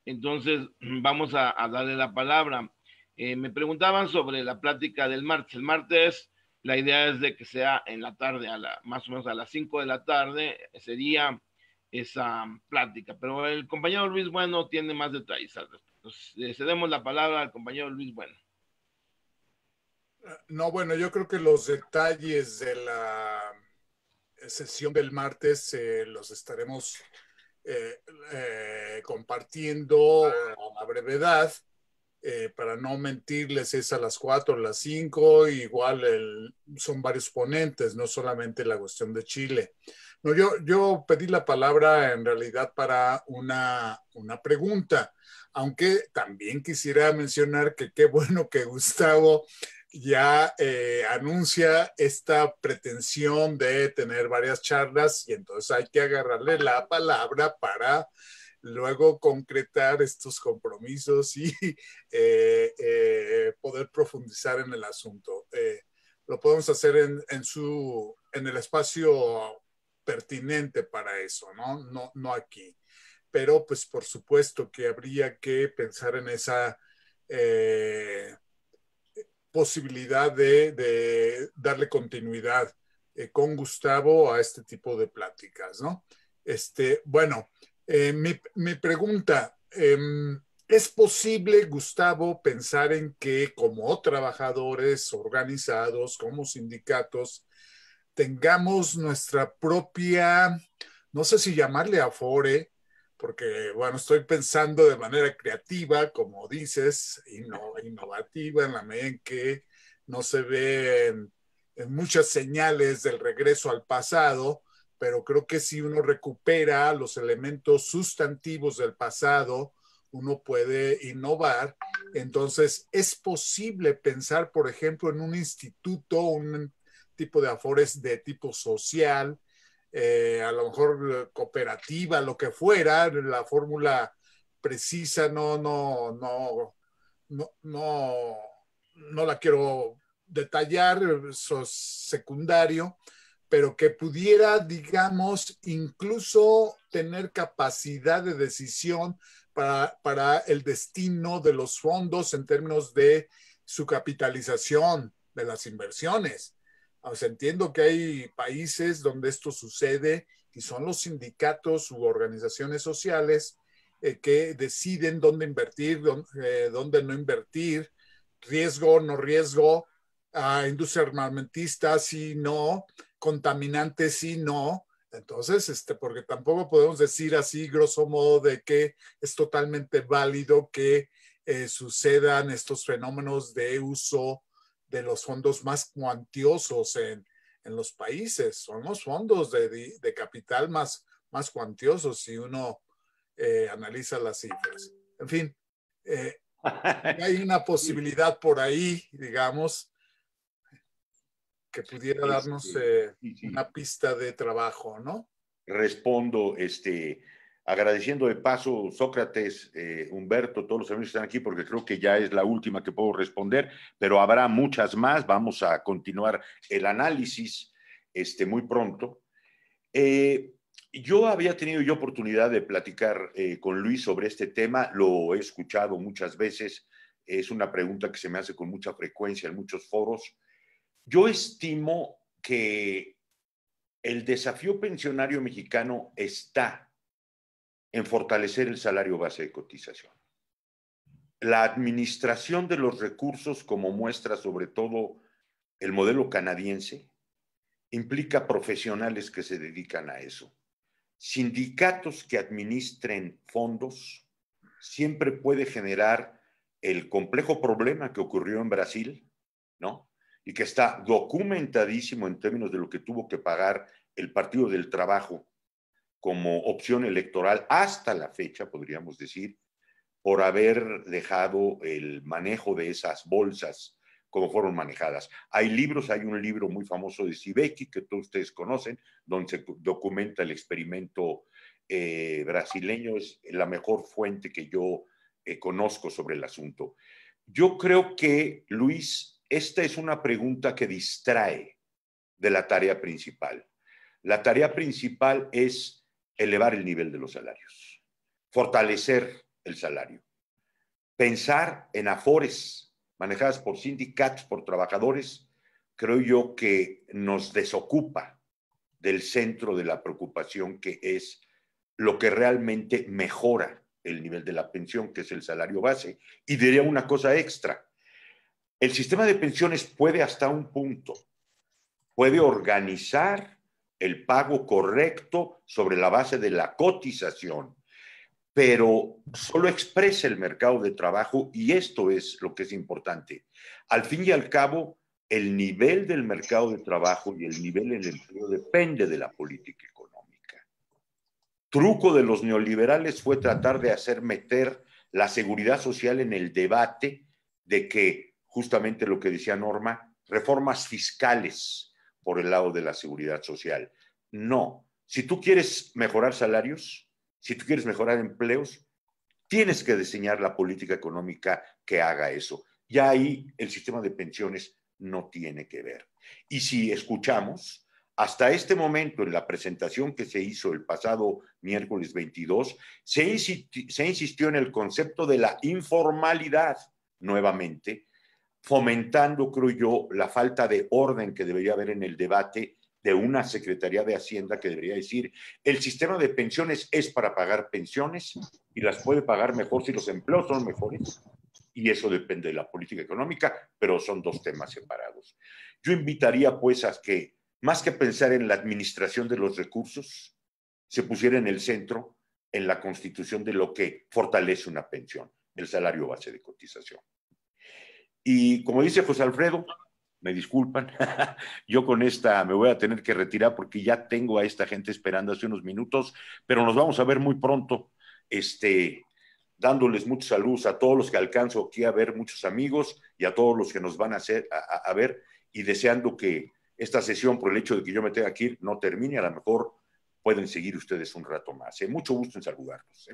Entonces, vamos a darle la palabra. Me preguntaban sobre la plática del martes. El martes, la idea es de que sea en la tarde, más o menos a las 5 de la tarde, sería esa plática. Pero el compañero Luis Bueno tiene más detalles al respecto. Entonces, cedemos la palabra al compañero Luis Bueno. No, bueno, yo creo que los detalles de la sesión del martes los estaremos compartiendo a la brevedad. Para no mentirles, es a las 4 o las 5, igual son varios ponentes, no solamente la cuestión de Chile. No, yo pedí la palabra en realidad para una pregunta, aunque también quisiera mencionar que qué bueno que Gustavo ya anuncia esta pretensión de tener varias charlas y entonces hay que agarrarle la palabra para luego concretar estos compromisos y poder profundizar en el asunto. Lo podemos hacer en el espacio pertinente para eso, no aquí. Pero pues por supuesto que habría que pensar en esa posibilidad de darle continuidad con Gustavo a este tipo de pláticas, ¿no? Bueno, mi pregunta, ¿es posible, Gustavo, pensar en que como trabajadores organizados, como sindicatos, tengamos nuestra propia, no sé si llamarle afore, porque, bueno, estoy pensando de manera creativa, como dices, innovativa, en la medida en que no se ven muchas señales del regreso al pasado, pero creo que si uno recupera los elementos sustantivos del pasado, uno puede innovar. Entonces, es posible pensar, por ejemplo, en un instituto, un tipo de afores de tipo social, a lo mejor cooperativa, lo que fuera, la fórmula precisa no la quiero detallar, eso es secundario, pero que pudiera, digamos, incluso tener capacidad de decisión para el destino de los fondos en términos de su capitalización, de las inversiones. O sea, entiendo que hay países donde esto sucede y son los sindicatos u organizaciones sociales que deciden dónde invertir, dónde no invertir, riesgo, no riesgo, industria armamentista, sí, no, contaminante, sí, no. Entonces, porque tampoco podemos decir así, grosso modo, de que es totalmente válido que sucedan estos fenómenos de uso de los fondos más cuantiosos en los países. Son los fondos de capital más cuantiosos si uno analiza las cifras. En fin, hay una posibilidad por ahí, digamos, que pudiera darnos una pista de trabajo, ¿no? Respondo, agradeciendo de paso, Sócrates, Humberto, todos los amigos que están aquí, porque creo que ya es la última que puedo responder, pero habrá muchas más. Vamos a continuar el análisis muy pronto. Yo había tenido oportunidad de platicar con Luis sobre este tema, lo he escuchado muchas veces, es una pregunta que se me hace con mucha frecuencia en muchos foros. Yo estimo que el desafío pensionario mexicano está en fortalecer el salario base de cotización. La administración de los recursos, como muestra sobre todo el modelo canadiense, implica profesionales que se dedican a eso. Sindicatos que administren fondos siempre puede generar el complejo problema que ocurrió en Brasil, ¿no? Y que está documentadísimo en términos de lo que tuvo que pagar el Partido del Trabajo como opción electoral hasta la fecha, podríamos decir, por haber dejado el manejo de esas bolsas como fueron manejadas. Hay libros, hay un libro muy famoso de Sibeki que todos ustedes conocen, donde se documenta el experimento brasileño, es la mejor fuente que yo conozco sobre el asunto. Yo creo que, Luis, esta es una pregunta que distrae de la tarea principal. La tarea principal es elevar el nivel de los salarios, fortalecer el salario, pensar en afores manejadas por sindicatos, por trabajadores, creo yo que nos desocupa del centro de la preocupación, que es lo que realmente mejora el nivel de la pensión, que es el salario base. Y diría una cosa extra, el sistema de pensiones puede hasta un punto, puede organizar el pago correcto sobre la base de la cotización, pero solo expresa el mercado de trabajo, y esto es lo que es importante. Al fin y al cabo, el nivel del mercado de trabajo y el nivel del empleo depende de la política económica. Truco de los neoliberales fue tratar de hacer meter la seguridad social en el debate de que, justamente lo que decía Norma, reformas fiscales por el lado de la seguridad social. No. Si tú quieres mejorar salarios, si tú quieres mejorar empleos, tienes que diseñar la política económica que haga eso. Ya ahí el sistema de pensiones no tiene que ver. Y si escuchamos, hasta este momento, en la presentación que se hizo el pasado miércoles 22, se insistió en el concepto de la informalidad nuevamente, fomentando, creo yo, la falta de orden que debería haber en el debate de una Secretaría de Hacienda, que debería decir, el sistema de pensiones es para pagar pensiones y las puede pagar mejor si los empleos son mejores, y eso depende de la política económica, pero son dos temas separados. Yo invitaría pues a que, más que pensar en la administración de los recursos, se pusiera en el centro en la constitución de lo que fortalece una pensión, el salario base de cotización. Y como dice José Alfredo, me disculpan, yo con esta me voy a tener que retirar porque ya tengo a esta gente esperando hace unos minutos, pero nos vamos a ver muy pronto, dándoles muchos saludos a todos los que alcanzo aquí a ver, muchos amigos, y a todos los que nos van a ver, y deseando que esta sesión, por el hecho de que yo me tenga que ir, no termine. A lo mejor pueden seguir ustedes un rato más. Mucho gusto en saludarlos.